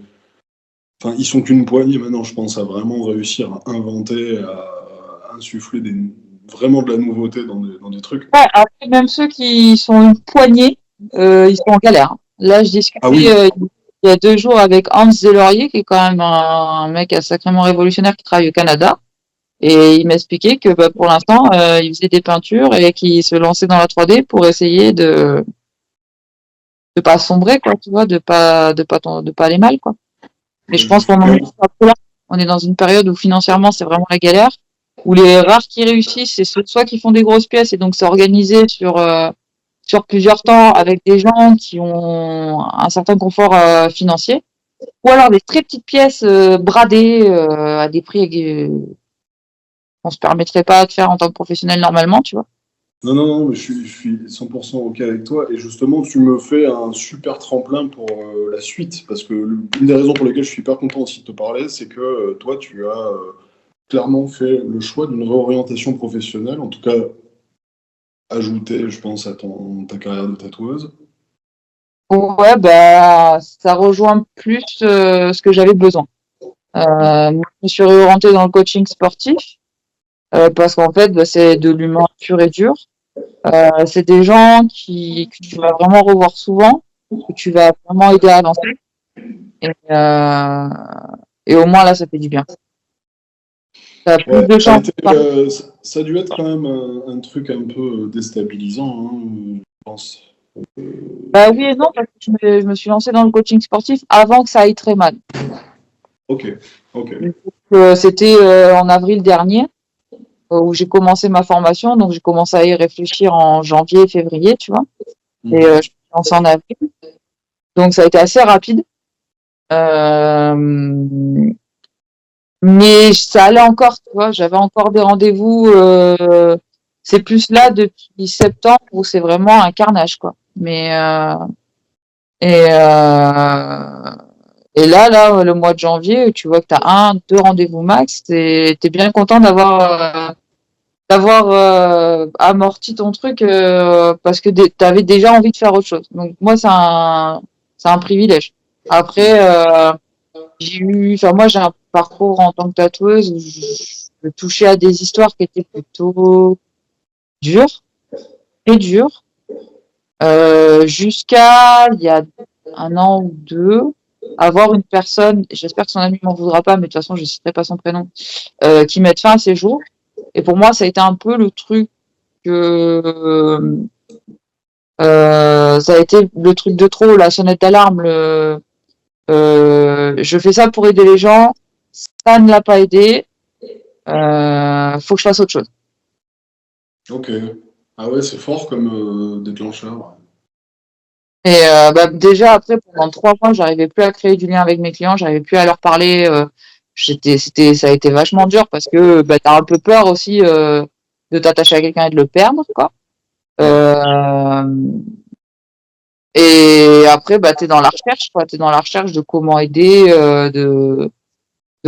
enfin, ils sont qu'une poignée maintenant, je pense, à vraiment réussir à inventer, à insuffler vraiment de la nouveauté dans des trucs. ouais, après, même ceux qui sont une poignée, ils sont en galère. Là, je Ah discutais oui, il y a 2 jours avec Hans Delorier, qui est quand même un mec sacrément révolutionnaire qui travaille au Canada. Et il m'expliquait que bah, pour l'instant, il faisait des peintures et qu'il se lançait dans la 3D pour essayer de pas sombrer, quoi, tu vois, de pas aller mal, quoi. Mais je pense qu'on en est pas trop là. On est dans une période où financièrement, c'est vraiment la galère, où les rares qui réussissent, c'est ceux soit qui font des grosses pièces et donc c'est organisé sur plusieurs temps avec des gens qui ont un certain confort financier, ou alors des très petites pièces bradées à des prix qu'on se permettrait pas de faire en tant que professionnel normalement, tu vois. non, non, non, mais je suis 100% OK avec toi. Et justement, tu me fais un super tremplin pour la suite. Parce que une des raisons pour lesquelles je suis hyper content aussi de te parler, c'est que toi, tu as clairement fait le choix d'une réorientation professionnelle, en tout cas ajoutée, je pense, à ta carrière de tatoueuse. Ouais, bah, ça rejoint plus ce que j'avais besoin. Je me suis réorientée dans le coaching sportif parce qu'en fait, bah, c'est de l'humain pur et dur. C'est des gens que tu vas vraiment revoir souvent, que tu vas vraiment aider à avancer. Et, euh, et au moins, là, ça fait du bien. Tu as plus Ouais, de chances. ça a dû être quand même un truc un peu déstabilisant, hein, je pense. Bah oui et non, parce que je me suis lancée dans le coaching sportif avant que ça aille très mal. Ok, ok. Donc, c'était en avril dernier où j'ai commencé ma formation. Donc, j'ai commencé à y réfléchir en janvier, février, tu vois. Et je me suis lancée en avril. Donc, ça a été assez rapide. Euh, mais ça allait encore, tu vois. J'avais encore des rendez-vous. C'est plus là depuis septembre où c'est vraiment un carnage, quoi. Et, euh, et là, le mois de janvier, tu vois que tu as 2 rendez-vous max. T'es bien content d'avoir amorti ton truc parce que tu avais déjà envie de faire autre chose. Donc moi, c'est un privilège. Après, moi, j'ai un parcours en tant que tatoueuse où je touchais à des histoires qui étaient plutôt dures, très dures, jusqu'à il y a un an ou deux, avoir une personne, j'espère que son ami m'en voudra pas, mais de toute façon, je citerai pas son prénom, qui mette fin à ses jours. Et pour moi, ça a été un peu le truc que, ça a été le truc de trop, la sonnette d'alarme, je fais ça pour aider les gens, ça ne l'a pas aidé, faut que je fasse autre chose. Ok. Ah ouais, c'est fort comme déclencheur. Et déjà après, pendant 3 mois, j'arrivais plus à créer du lien avec mes clients, j'arrivais plus à leur parler. Ça a été vachement dur parce que t'as un peu peur aussi de t'attacher à quelqu'un et de le perdre, quoi. Ouais. Et après, t'es dans la recherche, quoi. T'es dans la recherche de comment aider, de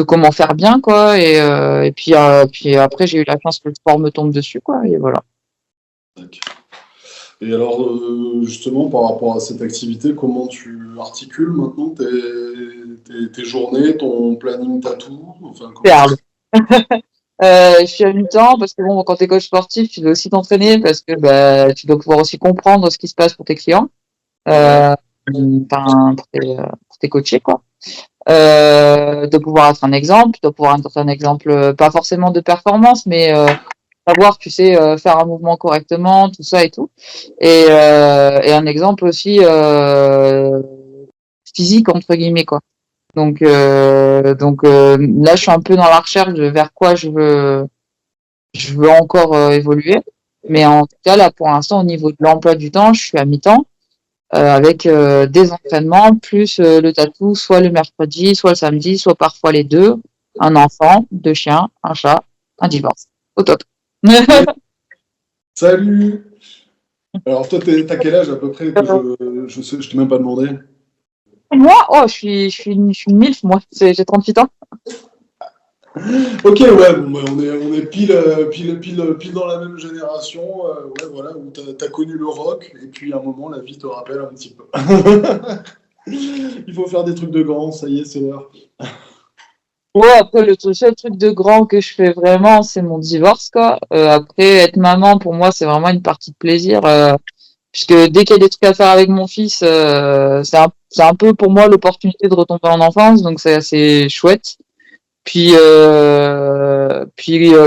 comment faire bien, quoi. Et puis après, j'ai eu la chance que le sport me tombe dessus, quoi. Et voilà. Et alors, justement, par rapport à cette activité, comment tu articules maintenant tes journées, ton planning tatou? Enfin, C'est comment ça se... hard. Je suis à mi-temps parce que bon, quand t'es coach sportif, tu dois aussi t'entraîner parce que tu dois pouvoir aussi comprendre ce qui se passe pour tes clients, Ouais, euh, enfin pour tes coachés, quoi. De pouvoir être un exemple, de pouvoir être un exemple, pas forcément de performance, mais savoir, tu sais, faire un mouvement correctement, tout ça et tout. Et un exemple aussi physique entre guillemets, quoi. Donc là, je suis un peu dans la recherche de vers quoi je veux encore évoluer. Mais en tout cas, là, pour l'instant, au niveau de l'emploi du temps, je suis à mi-temps avec des entraînements plus le tatou, soit le mercredi, soit le samedi, soit parfois les deux. Un enfant, 2 chiens, un chat, un divorce. Au top. ouais. Salut! Alors, toi, t'as quel âge à peu près que je t'ai même pas demandé? Moi, oh, je suis une MILF, moi. J'ai 38 ans. Ok, ouais, bon, bah, on est pile dans la même génération, ouais, voilà, où t'as connu le rock, et puis à un moment, la vie te rappelle un petit peu. Il faut faire des trucs de grands, ça y est, c'est l'heure. Ouais, après, seul truc de grand que je fais vraiment, c'est mon divorce, quoi. Après, être maman, pour moi, c'est vraiment une partie de plaisir. Puisque dès qu'il y a des trucs à faire avec mon fils, c'est un peu pour moi l'opportunité de retomber en enfance, donc c'est assez chouette.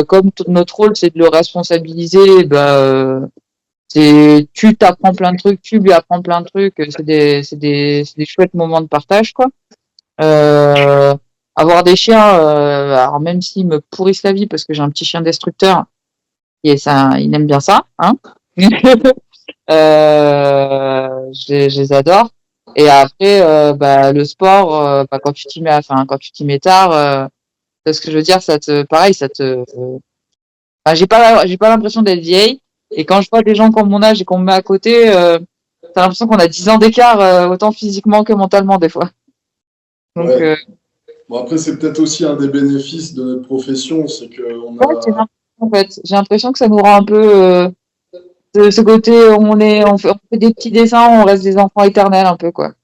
Comme notre rôle, c'est de le responsabiliser, tu t'apprends plein de trucs, tu lui apprends plein de trucs, c'est des chouettes moments de partage, quoi. Euh, Avoir des chiens, alors même s'ils me pourrissent la vie parce que j'ai un petit chien destructeur, et ça, il aime bien ça, hein. Je les adore. Et après, le sport, quand tu t'y mets, enfin, quand tu t'y mets tard, ce que je veux dire, pareil, j'ai pas l'impression d'être vieille. Et quand je vois des gens comme mon âge et qu'on me met à côté, t'as l'impression qu'on a 10 ans d'écart, autant physiquement que mentalement des fois. Donc, Ouais. Bon, après, c'est peut-être aussi un des bénéfices de notre profession, c'est qu'on ouais, a... en fait, j'ai l'impression que ça nous rend un peu de ce côté, on fait des petits dessins, on reste des enfants éternels un peu, quoi.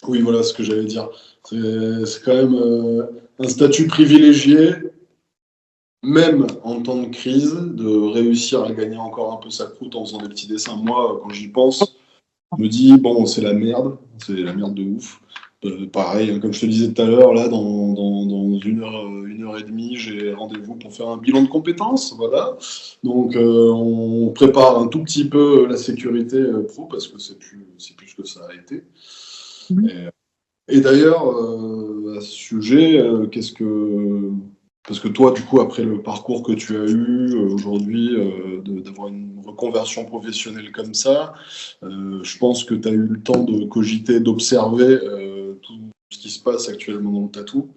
Oui, voilà ce que j'allais dire. C'est quand même un statut privilégié, même en temps de crise, de réussir à gagner encore un peu sa croûte en faisant des petits dessins. Moi, quand j'y pense, je me dis, bon, c'est la merde de ouf. Pareil, hein, comme je te disais tout à l'heure, là, dans une heure et demie, j'ai rendez-vous pour faire un bilan de compétences, voilà. Donc, on prépare un tout petit peu la sécurité pro, parce que c'est plus que ça a été. Mhm. Et d'ailleurs, à ce sujet, parce que toi, du coup, après le parcours que tu as eu aujourd'hui, d'avoir une reconversion professionnelle comme ça, je pense que tu as eu le temps de cogiter, d'observer tout ce qui se passe actuellement dans le tatou.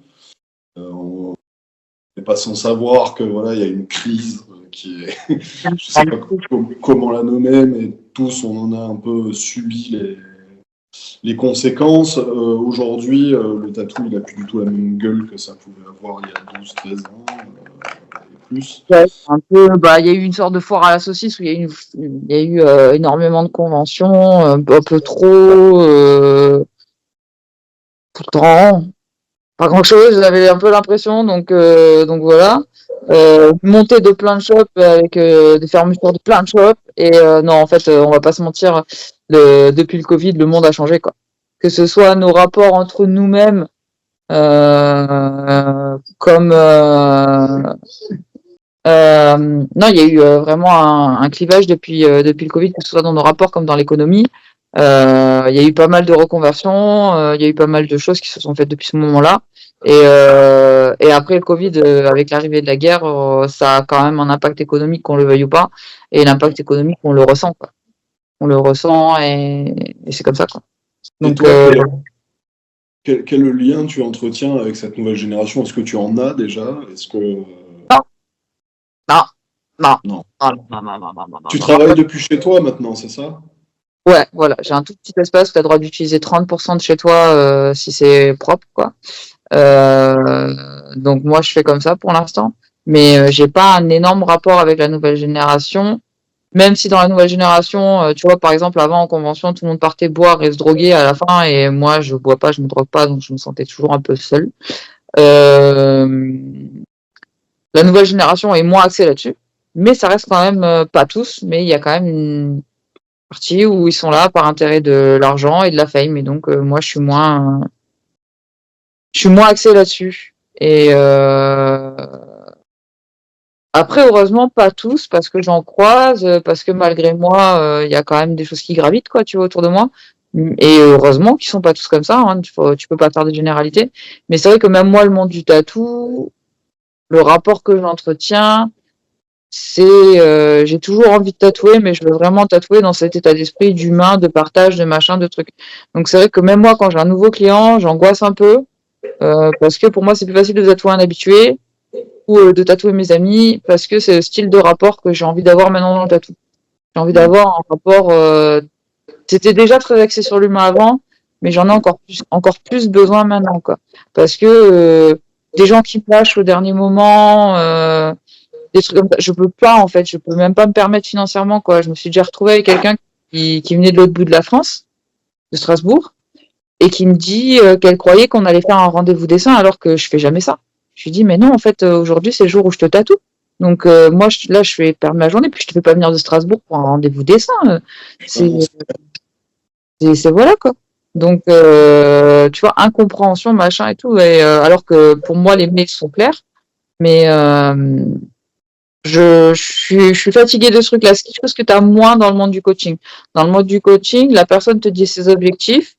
On n'est pas sans savoir que voilà, il y a une crise qui est, je sais pas comment la nommer, mais tous on en a un peu subi les conséquences. Aujourd'hui, le tatou, il a plus du tout la même gueule que ça pouvait avoir il y a 12, 13 ans et plus. Ouais, un peu, il y a eu une sorte de foire à la saucisse où il y a eu énormément de conventions, un peu trop, tout le temps, pas grand-chose, j'avais un peu l'impression, donc voilà. Montée de plein de shops avec des fermetures de plein de shops. Et non, en fait, on va pas se mentir, depuis le Covid, le monde a changé, quoi. Que ce soit nos rapports entre nous-mêmes, comme non, il y a eu vraiment un clivage depuis le Covid, que ce soit dans nos rapports comme dans l'économie. Il y a eu pas mal de reconversions, il y a eu pas mal de choses qui se sont faites depuis ce moment-là. Et après le Covid, avec l'arrivée de la guerre, ça a quand même un impact économique, qu'on le veuille ou pas. Et l'impact économique, on le ressent, quoi. On le ressent et c'est comme ça, quoi. Et Donc, toi, quel lien tu entretiens avec cette nouvelle génération? Est-ce que tu en as déjà? Est-ce que... non, non, non, Non. non, non, non, non, non, Tu non. travailles depuis chez toi maintenant, c'est ça? Ouais, voilà, j'ai un tout petit espace où tu as le droit d'utiliser 30% de chez toi si c'est propre, quoi. Donc moi, je fais comme ça pour l'instant. Mais j'ai pas un énorme rapport avec la nouvelle génération. Même si dans la nouvelle génération, tu vois, par exemple, avant en convention, tout le monde partait boire et se droguer à la fin, et moi, je bois pas, je me drogue pas, donc je me sentais toujours un peu seule. La nouvelle génération est moins axée là-dessus, mais ça reste quand même pas tous, mais il y a quand même une partie où ils sont là par intérêt de l'argent et de la fame, et donc moi, je suis moins axée là-dessus. Et après, heureusement, pas tous, parce que j'en croise, parce que malgré moi, il y a quand même des choses qui gravitent, quoi, tu vois, autour de moi. Et heureusement qu'ils sont pas tous comme ça, hein, tu peux pas faire des généralités. Mais c'est vrai que même moi, le monde du tatou, le rapport que j'entretiens, c'est, j'ai toujours envie de tatouer, mais je veux vraiment tatouer dans cet état d'esprit d'humain, de partage, de machin, de trucs. Donc c'est vrai que même moi, quand j'ai un nouveau client, j'angoisse un peu, parce que pour moi, c'est plus facile de tatouer un habitué ou de tatouer mes amis, parce que c'est le style de rapport que j'ai envie d'avoir maintenant dans le tatou. J'ai envie d'avoir un rapport. C'était déjà très axé sur l'humain avant, mais j'en ai encore plus besoin maintenant, quoi. Parce que des gens qui me lâchent au dernier moment, des trucs comme ça, je peux pas en fait, je peux même pas me permettre financièrement, quoi. Je me suis déjà retrouvée avec quelqu'un qui venait de l'autre bout de la France, de Strasbourg, et qui me dit qu'elle croyait qu'on allait faire un rendez-vous dessin alors que je fais jamais ça. Je lui dis mais non, en fait aujourd'hui c'est le jour où je te tatoue. Donc moi là je vais perdre ma journée, puis je te fais pas venir de Strasbourg pour un rendez-vous dessin. C'est voilà, quoi. Donc tu vois, incompréhension, machin et tout. Et alors que pour moi les mails sont clairs, mais je suis fatiguée de ce truc-là. C'est quelque chose que tu as moins dans le monde du coaching. Dans le monde du coaching, la personne te dit ses objectifs,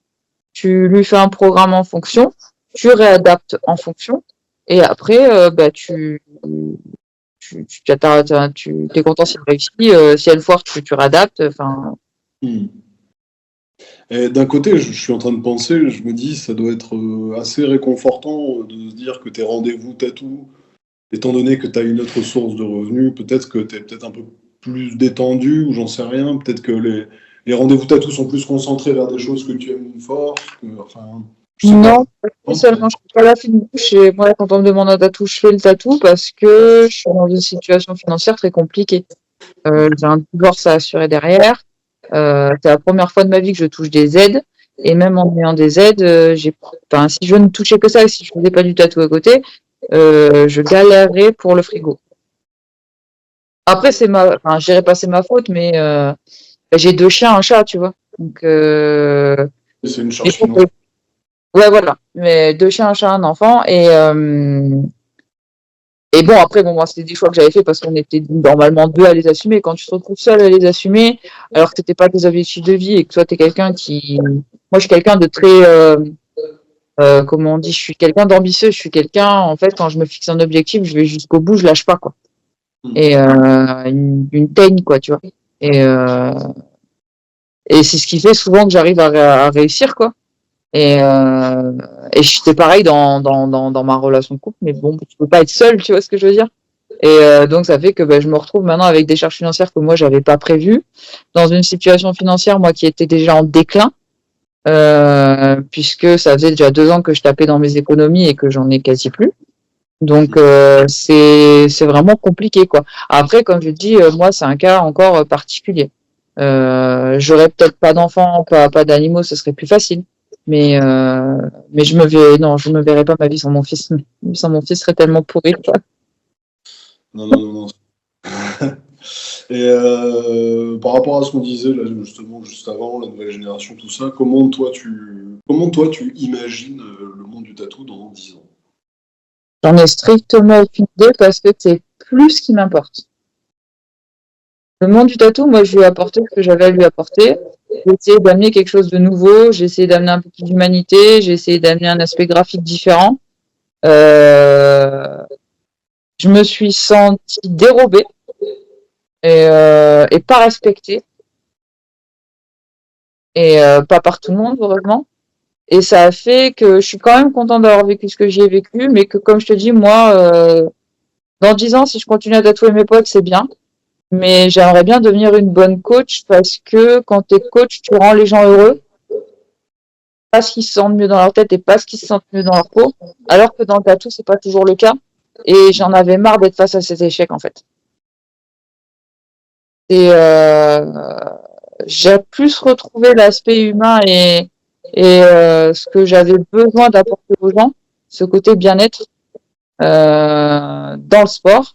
tu lui fais un programme en fonction, tu réadaptes en fonction, et après, bah, tu es content si elle réussit, si elle foire, tu réadaptes. Enfin. Hmm. Et d'un côté, je suis en train de penser, je me dis, ça doit être assez réconfortant de se dire que tes rendez-vous tatou, étant donné que tu as une autre source de revenus, peut-être que tu es peut-être un peu plus détendu, ou j'en sais rien, peut-être que les rendez-vous tatou sont plus concentrés vers des choses que tu aimes fort, enfin, je sais pas. Non, pas spécialement. Je suis pas la fine bouche. Et moi, quand on me demande un tatou, je fais le tatou parce que je suis dans une situation financière très compliquée. J'ai un divorce à assurer derrière. C'est la première fois de ma vie que je touche des aides. Et même en ayant des aides, enfin, si je ne touchais que ça et si je faisais pas du tatou à côté, je galérerais pour le frigo. Après, enfin, je dirais pas c'est ma faute, mais j'ai 2 chiens, un chat, tu vois. Donc, C'est une charge financière. ouais, voilà. Mais 2 chiens, un chat, un enfant. Et bon, après, bon, moi, c'était des choix que j'avais fait parce qu'on était normalement 2 à les assumer. Quand tu te retrouves seul à les assumer, alors que c'était pas tes objectifs de vie et que toi, t'es quelqu'un qui. Moi, je suis quelqu'un de très. Comment on dit? Je suis quelqu'un d'ambitieux. Je suis quelqu'un, en fait, quand je me fixe un objectif, je vais jusqu'au bout, je lâche pas, quoi. Et une teigne, quoi, tu vois. Et c'est ce qui fait souvent que j'arrive à réussir, quoi. Et c'est pareil dans ma relation de couple, mais bon, tu peux pas être seul, tu vois ce que je veux dire. Et donc ça fait que je me retrouve maintenant avec des charges financières que moi j'avais pas prévues, dans une situation financière moi qui était déjà en déclin, puisque ça faisait déjà 2 ans que je tapais dans mes économies et que j'en ai quasi plus. Donc c'est vraiment compliqué, quoi. Après, comme je dis, moi c'est un cas encore particulier. J'aurais peut-être pas d'enfants, pas d'animaux, ce serait plus facile. Mais je me verrais pas ma vie sans mon fils. Ma vie sans mon fils serait tellement pourrie, quoi. Non. Et par rapport à ce qu'on disait là, justement juste avant, la nouvelle génération, tout ça, comment toi tu imagines le monde du tatou dans 10 ans? J'en ai strictement aucune idée parce que c'est plus ce qui m'importe. Le monde du tatou, moi, je lui ai apporté ce que j'avais à lui apporter. J'ai essayé d'amener quelque chose de nouveau, j'ai essayé d'amener un peu plus d'humanité, j'ai essayé d'amener un aspect graphique différent. Je me suis sentie dérobée et pas respectée. Et pas par tout le monde, heureusement. Et ça a fait que je suis quand même contente d'avoir vécu ce que j'ai vécu, mais que, comme je te dis, moi, dans 10 ans, si je continue à tatouer mes potes, c'est bien. Mais j'aimerais bien devenir une bonne coach parce que quand tu es coach, tu rends les gens heureux, parce qu'ils se sentent mieux dans leur tête et parce qu'ils se sentent mieux dans leur peau. Alors que dans le tatou, c'est pas toujours le cas. Et j'en avais marre d'être face à cet échec, en fait. Et j'ai plus retrouvé l'aspect humain et ce que j'avais besoin d'apporter aux gens, ce côté bien-être dans le sport.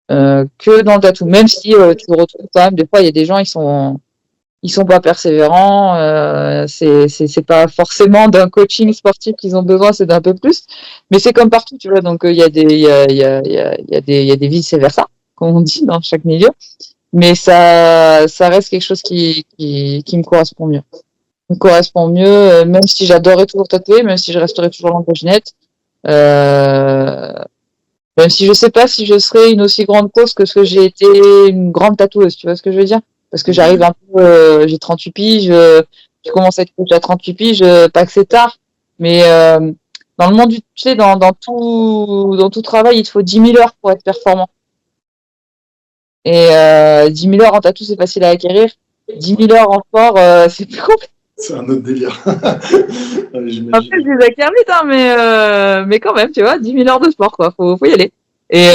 Que dans le tatou, même si tu le retrouves quand même des fois il y a des gens ils sont pas persévérants, c'est pas forcément d'un coaching sportif qu'ils ont besoin, c'est d'un peu plus, mais c'est comme partout, tu vois, donc il y a des il y a des vice versa, comme on dit dans chaque milieu, mais ça reste quelque chose qui me correspond mieux. Me correspond mieux, même si j'adorais toujours tatouer, même si je resterai toujours langaginette, euh, même si je sais pas si je serais une aussi grande cause que ce que j'ai été une grande tatoueuse, tu vois ce que je veux dire? Parce que j'arrive un peu, j'ai 38 piges, je commence à être coach à 38 piges, pas que c'est tard, mais dans le monde du, tu sais, dans tout travail, il te faut 10 000 heures pour être performant. Et 10 000 heures en tatou, c'est facile à acquérir. 10 000 heures en sport, c'est plus compliqué. C'est un autre délire. Après, je les acquiers vite, hein, mais quand même, tu vois, 10 000 heures de sport, quoi, faut y aller. Et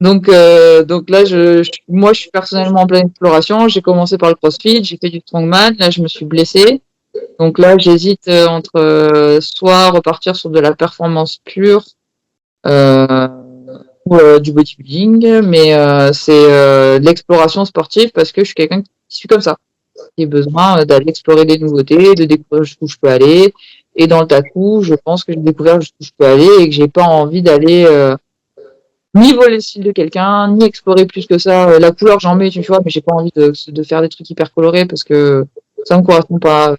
donc là, moi, je suis personnellement en pleine exploration. J'ai commencé par le CrossFit, j'ai fait du strongman. Là, je me suis blessée. Donc là, j'hésite entre soit repartir sur de la performance pure euh, ou du bodybuilding, mais c'est de l'exploration sportive parce que je suis quelqu'un qui suis comme ça. J'ai besoin d'aller explorer des nouveautés, de découvrir jusqu'où je peux aller. Et dans le tatou, je pense que j'ai découvert jusqu'où je peux aller et que j'ai pas envie d'aller ni voler le style de quelqu'un, ni explorer plus que ça. La couleur, j'en mets, tu vois, mais j'ai pas envie de faire des trucs hyper colorés parce que ça me correspond pas.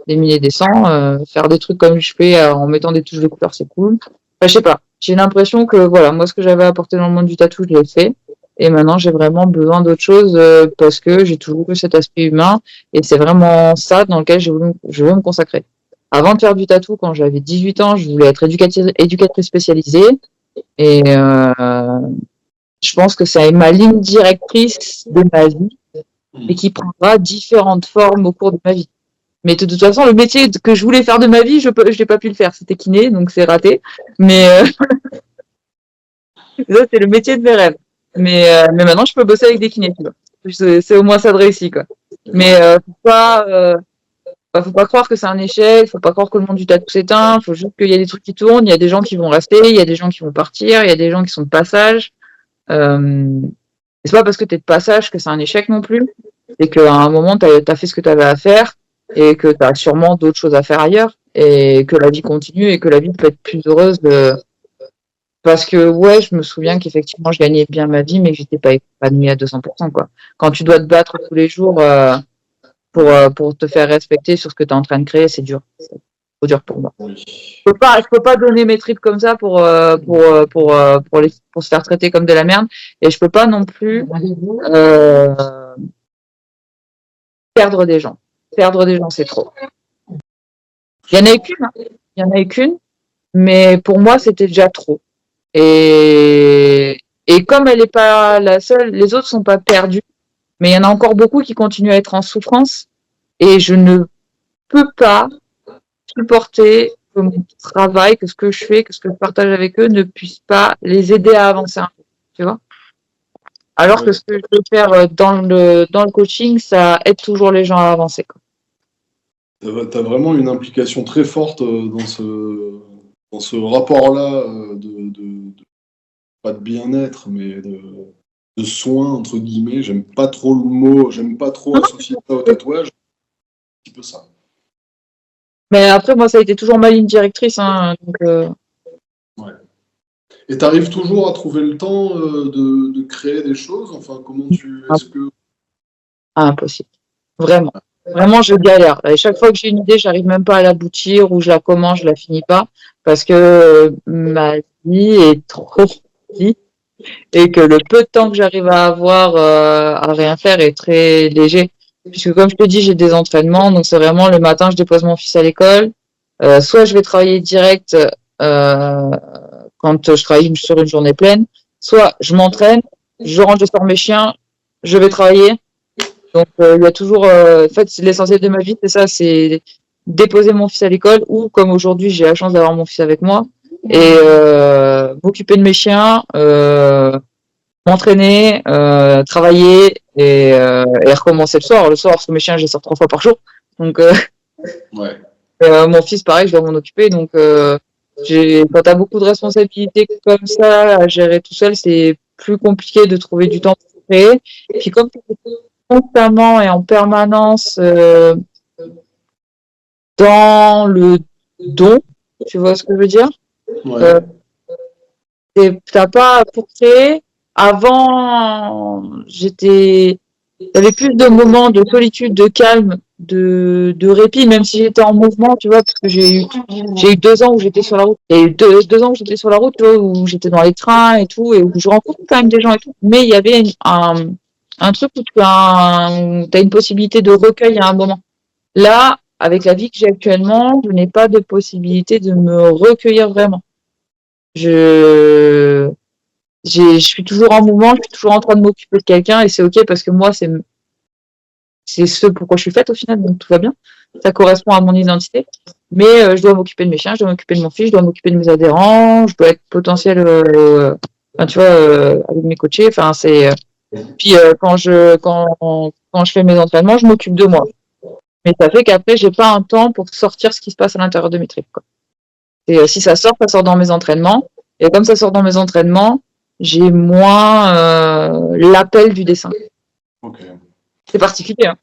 Des milliers et des cents. Faire des trucs comme je fais en mettant des touches de couleur, c'est cool. Enfin, je sais pas. J'ai l'impression que voilà, moi, ce que j'avais apporté dans le monde du tatou, je l'ai fait. Et maintenant, j'ai vraiment besoin d'autre chose parce que j'ai toujours eu cet aspect humain et c'est vraiment ça dans lequel je veux me consacrer. Avant de faire du tatou, quand j'avais 18 ans, je voulais être éducatrice spécialisée. Et je pense que c'est ma ligne directrice de ma vie et qui prendra différentes formes au cours de ma vie. Mais de toute façon, le métier que je voulais faire de ma vie, je n'ai pas pu le faire. C'était kiné, donc c'est raté. Mais ça, c'est le métier de mes rêves. Mais maintenant, je peux bosser avec des kinés. Tu vois. C'est au moins ça de réussi, quoi. Mais faut pas croire que c'est un échec, faut pas croire que le monde du tatou s'éteint, faut juste qu'il y a des trucs qui tournent, il y a des gens qui vont rester, il y a des gens qui vont partir, il y a des gens qui sont de passage. C'est pas parce que tu es de passage que c'est un échec non plus. C'est qu'à un moment, tu as fait ce que tu avais à faire et que tu as sûrement d'autres choses à faire ailleurs et que la vie continue et que la vie peut être plus heureuse parce que ouais, je me souviens qu'effectivement, je gagnais bien ma vie, mais que j'étais pas épanouie à 200%, quoi. Quand tu dois te battre tous les jours pour te faire respecter sur ce que tu es en train de créer, c'est dur. C'est trop dur pour moi. Oui. Je peux pas donner mes tripes comme ça pour se faire traiter comme de la merde. Et je peux pas non plus perdre des gens. Perdre des gens, c'est trop. Il y en a eu qu'une, hein. Il y en a eu qu'une, mais pour moi, c'était déjà trop. Et comme elle n'est pas la seule, les autres sont pas perdus, mais il y en a encore beaucoup qui continuent à être en souffrance. Et je ne peux pas supporter que mon travail, que ce que je fais, que ce que je partage avec eux ne puisse pas les aider à avancer un peu, tu vois. Alors que ce que je peux faire dans le coaching, ça aide toujours les gens à avancer, quoi. t'as vraiment une implication très forte dans ce rapport-là pas de bien-être, mais de soins, entre guillemets. J'aime pas trop le mot, j'aime pas trop associer ça au tatouage. Un petit peu ça. Mais après, moi, ça a été toujours ma ligne directrice. Hein, donc, Ouais. Et tu arrives toujours à trouver le temps de créer des choses? Enfin, est-ce que... impossible. Vraiment. Vraiment, je galère. Et chaque fois que j'ai une idée, j'arrive même pas à l'aboutir ou je la commence, je la finis pas parce que ma vie est trop petite et que le peu de temps que j'arrive à avoir à rien faire est très léger. Puisque comme je te dis, j'ai des entraînements, donc c'est vraiment le matin, je dépose mon fils à l'école. Soit je vais travailler direct euh, quand je travaille sur une journée pleine, soit je m'entraîne, je rentre, je sors mes chiens, je vais travailler. Donc il y a toujours, en fait, l'essentiel de ma vie, c'est ça, c'est déposer mon fils à l'école ou comme aujourd'hui, j'ai la chance d'avoir mon fils avec moi et m'occuper de mes chiens, m'entraîner, travailler et recommencer le soir. Le soir, parce que mes chiens, je les sors 3 fois par jour. Donc Ouais. mon fils, pareil, je dois m'en occuper. Donc quand tu as beaucoup de responsabilités comme ça à gérer tout seul, c'est plus compliqué de trouver du temps pour créer. Et puis comme tu es constamment et en permanence dans le don, tu vois ce que je veux dire? Ouais. T'as pas pour créer. Avant, j'avais plus de moments de solitude, de calme, de répit, même si j'étais en mouvement, tu vois, parce que j'ai eu 2 ans où j'étais sur la route. Et 2 ans où j'étais sur la route, tu vois, où j'étais dans les trains et tout, et où je rencontre quand même des gens et tout. Mais il y avait un truc où tu as une possibilité de recueil à un moment. Là, avec la vie que j'ai actuellement, je n'ai pas de possibilité de me recueillir vraiment. Je je suis toujours en mouvement, je suis toujours en train de m'occuper de quelqu'un et c'est ok parce que moi, c'est ce pourquoi je suis faite au final, donc tout va bien. Ça correspond à mon identité. Mais je dois m'occuper de mes chiens, je dois m'occuper de mon fils, je dois m'occuper de mes adhérents, je dois être potentiel, enfin, tu vois, avec mes coachés. Enfin, c'est. Puis quand je fais mes entraînements, je m'occupe de moi. Mais ça fait qu'après, j'ai pas un temps pour sortir ce qui se passe à l'intérieur de mes tripes, quoi. Et si ça sort dans mes entraînements. Et comme ça sort dans mes entraînements, j'ai moins l'appel du dessin. Ok. C'est particulier, hein.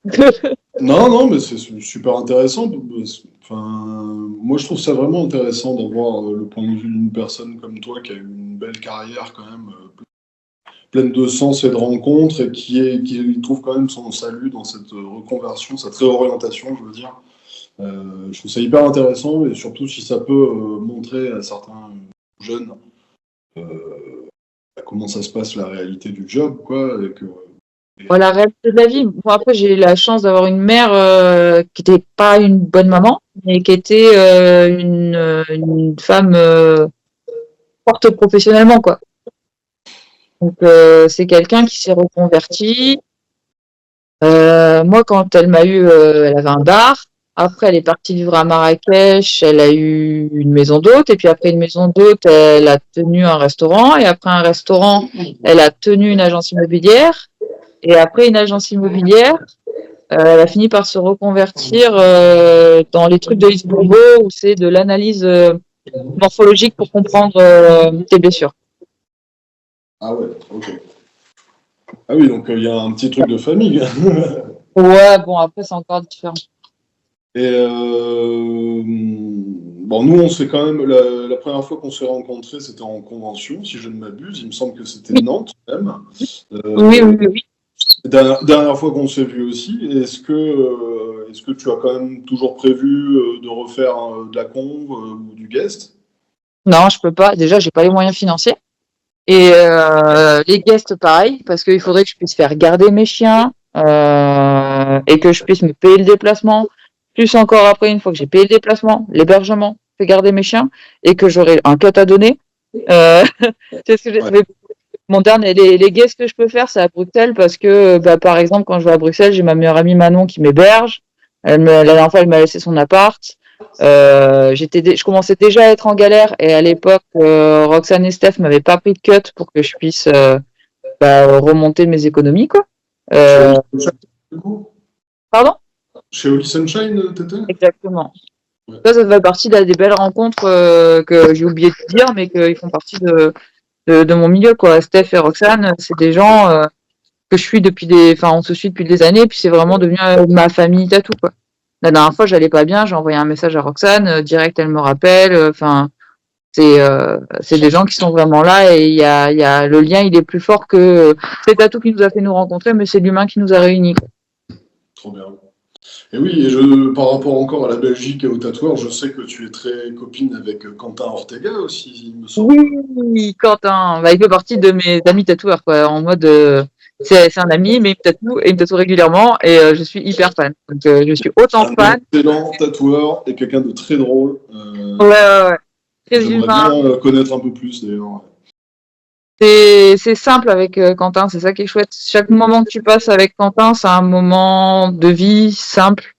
Non, non, mais c'est super intéressant. Enfin, moi, je trouve ça vraiment intéressant d'avoir le point de vue d'une personne comme toi qui a eu une belle carrière quand même, pleine de sens et de rencontres et qui trouve quand même son salut dans cette reconversion, cette réorientation, je veux dire. Je trouve ça hyper intéressant et surtout si ça peut montrer à certains jeunes comment ça se passe la réalité du job, quoi. Voilà, réalité de la vie. Bon, après, j'ai eu la chance d'avoir une mère qui n'était pas une bonne maman, mais qui était une femme forte professionnellement, quoi. Donc, c'est quelqu'un qui s'est reconverti. Moi, quand elle m'a eu, elle avait un bar. Après, elle est partie vivre à Marrakech. Elle a eu une maison d'hôte. Et puis après une maison d'hôte, elle a tenu un restaurant. Et après un restaurant, elle a tenu une agence immobilière. Et après une agence immobilière, elle a fini par se reconvertir dans les trucs de Yves Bourbeau, où c'est de l'analyse morphologique pour comprendre tes blessures. Ah ouais, ok. Ah oui, donc il y a un petit truc de famille. Ouais, bon, après, c'est encore différent. Et bon, nous, on s'est quand même. La première fois qu'on s'est rencontrés, c'était en convention, si je ne m'abuse. Il me semble que c'était Oui, Nantes même. oui, Euh, oui, oui. dernière fois qu'on s'est vu aussi. Est-ce que tu as quand même toujours prévu de refaire de la conv ou du guest? Non, je peux pas. Déjà, j'ai pas les moyens financiers. Et les guests, pareil, parce qu'il faudrait que je puisse faire garder mes chiens et que je puisse me payer le déplacement. Plus encore après, une fois que j'ai payé le déplacement, l'hébergement, fait garder mes chiens et que j'aurai un cut à donner. C'est ce que Ouais. mon dernier, les guests que je peux faire, c'est à Bruxelles parce que, bah, par exemple, quand je vais à Bruxelles, j'ai ma meilleure amie Manon qui m'héberge. La dernière fois, elle m'a laissé son appart. Je commençais déjà à être en galère et à l'époque, Roxane et Steph m'avaient pas pris de cut pour que je puisse remonter mes économies, quoi. Tu Euh, habites du coup? Pardon? Chez Holy Sunshine, t'étais? Exactement. Ouais. Ça fait partie des belles rencontres que j'ai oublié de dire, mais qu'ils font partie de mon milieu, quoi. Steph et Roxane, c'est des gens que je suis enfin, on se suit depuis des années, puis c'est vraiment devenu ma famille tatou, quoi. La dernière fois, j'allais pas bien, j'ai envoyé un message à Roxane, direct, elle me rappelle, enfin, c'est des gens qui sont vraiment là et le lien, il est plus fort que c'est tatou qui nous a fait nous rencontrer, mais c'est l'humain qui nous a réunis. Trop bien. Et oui, par rapport encore à la Belgique et au tatoueur, je sais que tu es très copine avec Quentin Ortega aussi, il me semble. Oui, Quentin, bah, il fait partie de mes amis tatoueurs, quoi, en mode, c'est un ami, mais il me tatoue régulièrement et je suis hyper fan. Donc, je suis autant Un fan. excellent tatoueur et quelqu'un de très drôle. Ouais, ouais, ouais. Très J'aimerais humain. bien connaître un peu plus d'ailleurs. C'est simple avec Quentin, c'est ça qui est chouette. Chaque moment que tu passes avec Quentin, c'est un moment de vie simple,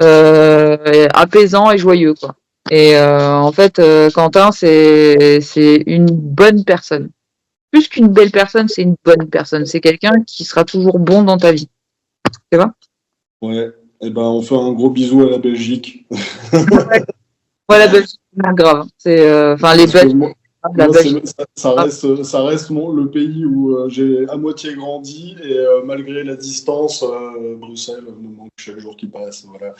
apaisant et joyeux, quoi. Et en fait, Quentin, c'est une bonne personne. Plus qu'une belle personne, c'est une bonne personne. C'est quelqu'un qui sera toujours bon dans ta vie. Tu vois? Ouais, et ben on fait un gros bisou à la Belgique. Ouais, la Belgique, c'est grave. C'est, enfin, les Parce que Belges, la moi Belgique. ça reste le pays où j'ai à moitié grandi et malgré la distance, Bruxelles me manque chaque jour qui passe. Voilà.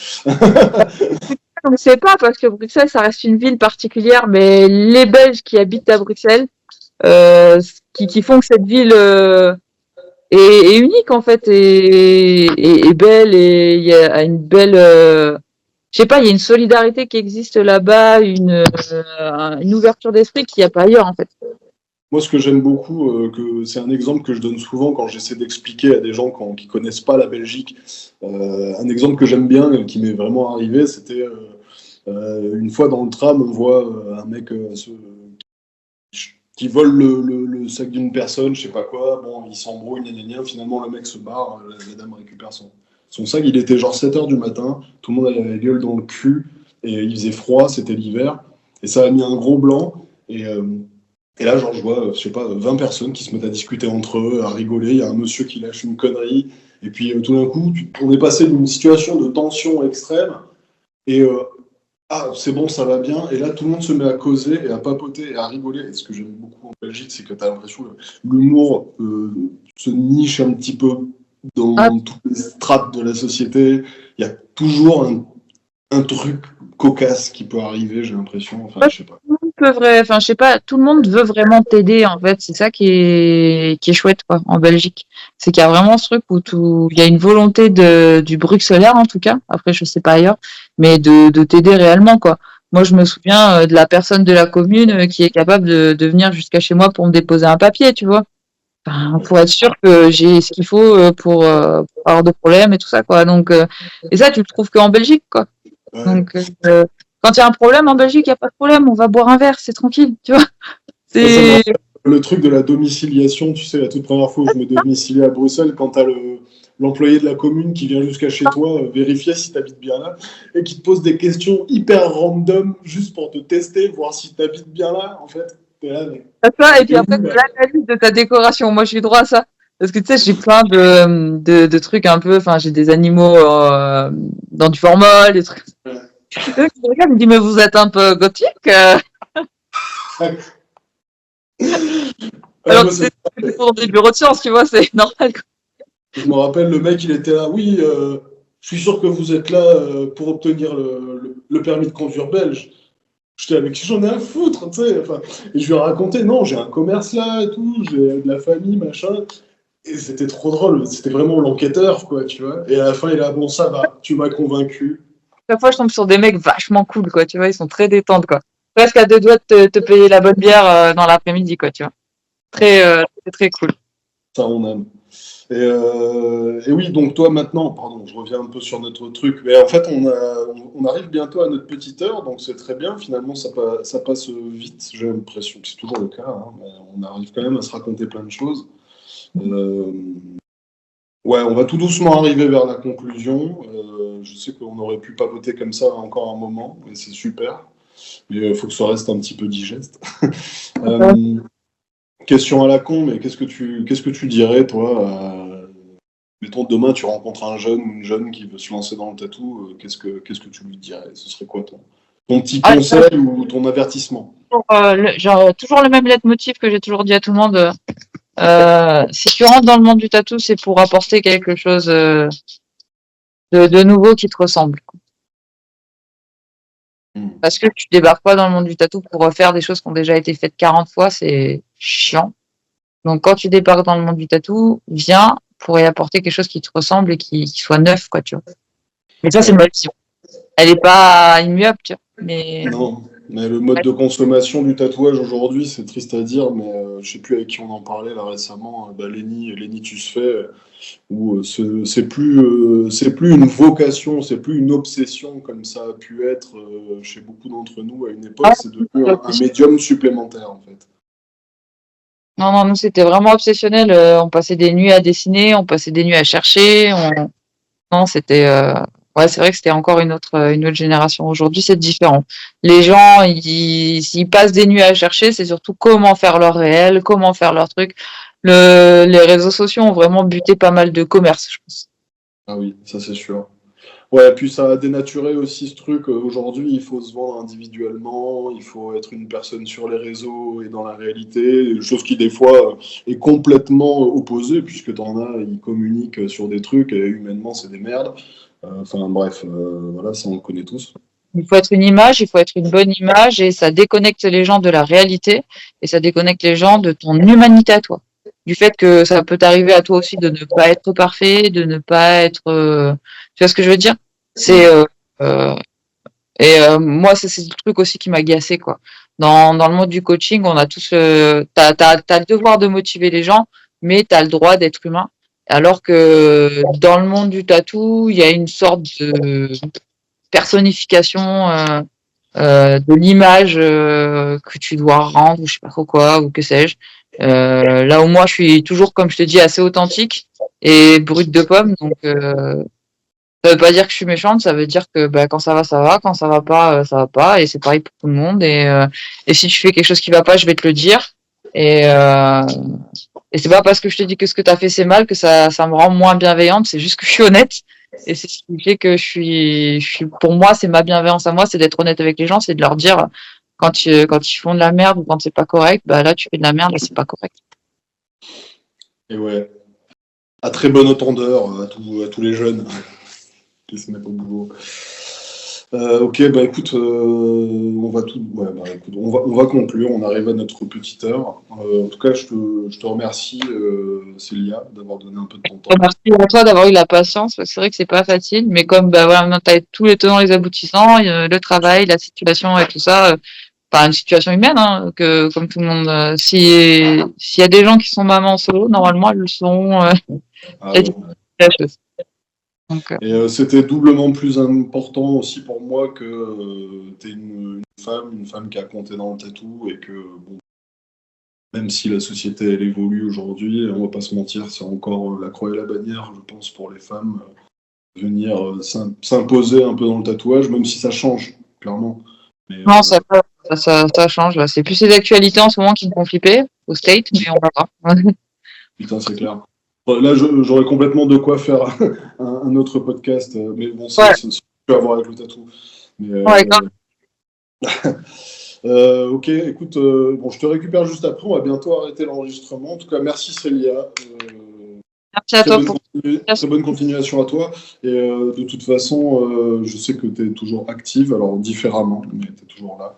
On ne sait pas parce que Bruxelles, ça reste une ville particulière, mais les Belges qui habitent à Bruxelles, qui font que cette ville est unique en fait et belle et il y a une belle je sais pas, il y a une solidarité qui existe là-bas, une ouverture d'esprit qu'il n'y a pas ailleurs en fait. Moi, ce que j'aime beaucoup, c'est un exemple que je donne souvent quand j'essaie d'expliquer à des gens qui connaissent pas la Belgique. Un exemple que j'aime bien, qui m'est vraiment arrivé, c'était une fois dans le tram, on voit un mec qui vole le sac d'une personne, je sais pas quoi. Bon, il s'embrouille, gna, gna, gna. Finalement, le mec se barre, la dame récupère son sac. Il était genre 7 heures du matin, tout le monde avait la gueule dans le cul, et il faisait froid, c'était l'hiver, et ça a mis un gros blanc. Et là, genre, je vois, je sais pas, 20 personnes qui se mettent à discuter entre eux, à rigoler. Il y a un monsieur qui lâche une connerie. Et puis, tout d'un coup, on est passé d'une situation de tension extrême. Et ah, c'est bon, ça va bien. Et là, tout le monde se met à causer et à papoter et à rigoler. Et ce que j'aime beaucoup en Belgique, c'est que tu as l'impression que l'humour se niche un petit peu Ah, dans toutes les strates de la société. Il y a toujours un truc cocasse qui peut arriver, j'ai l'impression. Enfin, je sais pas. enfin, je sais pas, tout le monde veut vraiment t'aider en fait. C'est ça qui est chouette quoi en Belgique. C'est qu'il y a vraiment ce truc où il y a une volonté du Bruxellaire en tout cas. Après, je sais pas ailleurs, mais de t'aider réellement quoi. Moi, je me souviens de la personne de la commune qui est capable de venir jusqu'à chez moi pour me déposer un papier, tu vois. Enfin, pour être sûr que j'ai ce qu'il faut pour avoir de problèmes et tout ça quoi. Donc, et ça, tu le trouves qu'en Belgique quoi. Ouais. Donc, quand il y a un problème en Belgique, il n'y a pas de problème, on va boire un verre, c'est tranquille, tu vois. Ça me C'est rappelle le truc de la domiciliation, tu sais, la toute première fois où je me domiciliais à Bruxelles, quand tu as l'employé de la commune qui vient jusqu'à chez toi vérifier si tu habites bien là et qui te pose des questions hyper random juste pour te tester, voir si tu habites bien là, en fait. T'es là, mais ça, et puis t'es où après, c'est là? l'analyse de ta décoration. Moi, j'ai eu droit à ça. Parce que tu sais, j'ai plein de trucs un peu, enfin, j'ai des animaux dans du formol, des trucs. Eux qui me regardent, ils me disent, mais vous êtes un peu gothique. Ouais, Alors moi, que c'est pour des bureaux de sciences, tu vois, c'est normal. je me rappelle, le mec, il était là, oui, je suis sûr que vous êtes là pour obtenir le permis de conduire belge. J'étais avec j'en ai à foutre, tu sais. Enfin, et je lui ai raconté, non, j'ai un commerce là et tout, j'ai de la famille, machin. Et c'était trop drôle, c'était vraiment l'enquêteur, quoi, tu vois. Et à la fin, il a bon, ça va, tu m'as convaincu. Chaque fois, je tombe sur des mecs vachement cool, quoi, tu vois, ils sont très détentes, quoi. Presque à deux doigts de te payer la bonne bière dans l'après-midi, quoi, tu vois. Très cool. Ça, on aime. Et oui, donc toi maintenant, pardon, je reviens un peu sur notre truc, mais en fait, on arrive bientôt à notre petite heure, donc c'est très bien. Finalement, ça passe vite, j'ai l'impression que c'est toujours le cas, hein, mais on arrive quand même à se raconter plein de choses. Euh, Ouais, on va tout doucement arriver vers la conclusion. Je sais qu'on aurait pu papoter comme ça encore un moment, et c'est super. Mais il faut que ça reste un petit peu digeste. Euh, question à la con, mais qu'est-ce que tu dirais, toi, mettons, demain, tu rencontres un jeune ou une jeune qui veut se lancer dans le tatou, qu'est-ce que tu lui dirais? Ce serait quoi ton petit Ah, conseil ou ton avertissement? toujours le même leitmotiv que j'ai toujours dit à tout le monde. Si tu rentres dans le monde du tatou, c'est pour apporter quelque chose de nouveau qui te ressemble. Parce que tu débarques pas dans le monde du tatou pour refaire des choses qui ont déjà été faites 40 fois, c'est chiant. Donc quand tu débarques dans le monde du tatou, viens pour y apporter quelque chose qui te ressemble et qui soit neuf, quoi, tu vois. Mais ça, c'est ma vision. Elle est pas immuable, tu vois. Mais Non, mais le mode de consommation du tatouage aujourd'hui, c'est triste à dire, mais je sais plus avec qui on en parlait là récemment, Lenny Tusfait, où c'est plus une vocation, c'est plus une obsession comme ça a pu être chez beaucoup d'entre nous à une époque, c'est devenu un médium supplémentaire en fait. non, nous c'était vraiment obsessionnel. On passait des nuits à dessiner, on passait des nuits à chercher. Non, c'était ouais, c'est vrai que c'était encore une autre génération. Aujourd'hui, c'est différent. Les gens, ils passent des nuits à chercher, c'est surtout comment faire leur réel, comment faire leur truc. Les réseaux sociaux ont vraiment buté pas mal de commerce, je pense. Ah oui, ça c'est sûr. Ouais, puis ça a dénaturé aussi ce truc. Aujourd'hui, il faut se vendre individuellement, il faut être une personne sur les réseaux et dans la réalité, chose qui des fois est complètement opposée, puisque t'en as, ils communiquent sur des trucs et humainement c'est des merdes. Enfin bref, voilà, ça on le connaît tous. Il faut être une image, il faut être une bonne image et ça déconnecte les gens de la réalité et ça déconnecte les gens de ton humanité à toi. Du fait que ça peut t'arriver à toi aussi de ne pas être parfait, de ne pas être... tu vois ce que je veux dire? C'est... moi, c'est le truc aussi qui m'a agacé, quoi. Dans le monde du coaching, on a tous... t'as le devoir de motiver les gens, mais t'as le droit d'être humain. Alors que dans le monde du tatou, il y a une sorte de personnification de l'image que tu dois rendre, ou je sais pas trop quoi, ou que sais-je. Là où moi, je suis toujours, comme je te dis, assez authentique et brute de pomme. Donc, ça veut pas dire que je suis méchante, ça veut dire que bah, quand ça va, quand ça va pas, et c'est pareil pour tout le monde. Et si tu fais quelque chose qui va pas, je vais te le dire. Et c'est pas parce que je te dis que ce que tu as fait c'est mal que ça me rend moins bienveillante, c'est juste que je suis honnête. Et c'est ce qui fait que pour moi, c'est ma bienveillance à moi, c'est d'être honnête avec les gens, c'est de leur dire quand ils font de la merde ou quand c'est pas correct, bah là tu fais de la merde et c'est pas correct. Et ouais, à très bonne entendeur à tous les jeunes qui se mettent au boulot. Ok, bah écoute, on va conclure. On arrive à notre petite heure. En tout cas, je te remercie, Célia, d'avoir donné un peu de ton temps. Merci à toi d'avoir eu la patience, parce que c'est vrai que c'est pas facile, mais comme bah voilà, maintenant t'as tous les tenants, les aboutissants, le travail, la situation et tout ça, une situation humaine, hein, que comme tout le monde, s'il y a des gens qui sont mamans solo, normalement elles le sont. Ah, ouais. La chose. Donc, Et c'était doublement plus important aussi pour moi que t'es une femme qui a compté dans le tatou et que bon, même si la société elle évolue aujourd'hui, on va pas se mentir, c'est encore la croix et la bannière, je pense, pour les femmes venir s'imposer un peu dans le tatouage, même si ça change, clairement. Mais, non, ça change. Là. C'est plus ces actualités en ce moment qui me font flipper au State, mais on va voir. putain, c'est clair. Là, j'aurais complètement de quoi faire un autre podcast, mais bon, c'est plus à voir avec le tatou. Mais, ok, écoute, bon, je te récupère juste après, on va bientôt arrêter l'enregistrement. En tout cas, merci Célia. Merci à toi. Très bonne continuation à toi. Et de toute façon, je sais que tu es toujours active, alors différemment, mais tu es toujours là.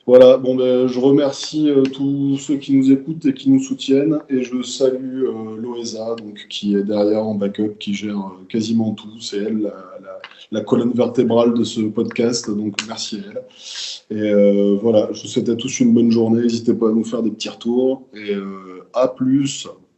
Voilà, bon, ben, je remercie tous ceux qui nous écoutent et qui nous soutiennent. Et je salue Loesa, donc, qui est derrière en backup, qui gère quasiment tout. C'est elle la colonne vertébrale de ce podcast, donc merci à elle. Et voilà, je vous souhaite à tous une bonne journée. N'hésitez pas à nous faire des petits retours. Et à plus.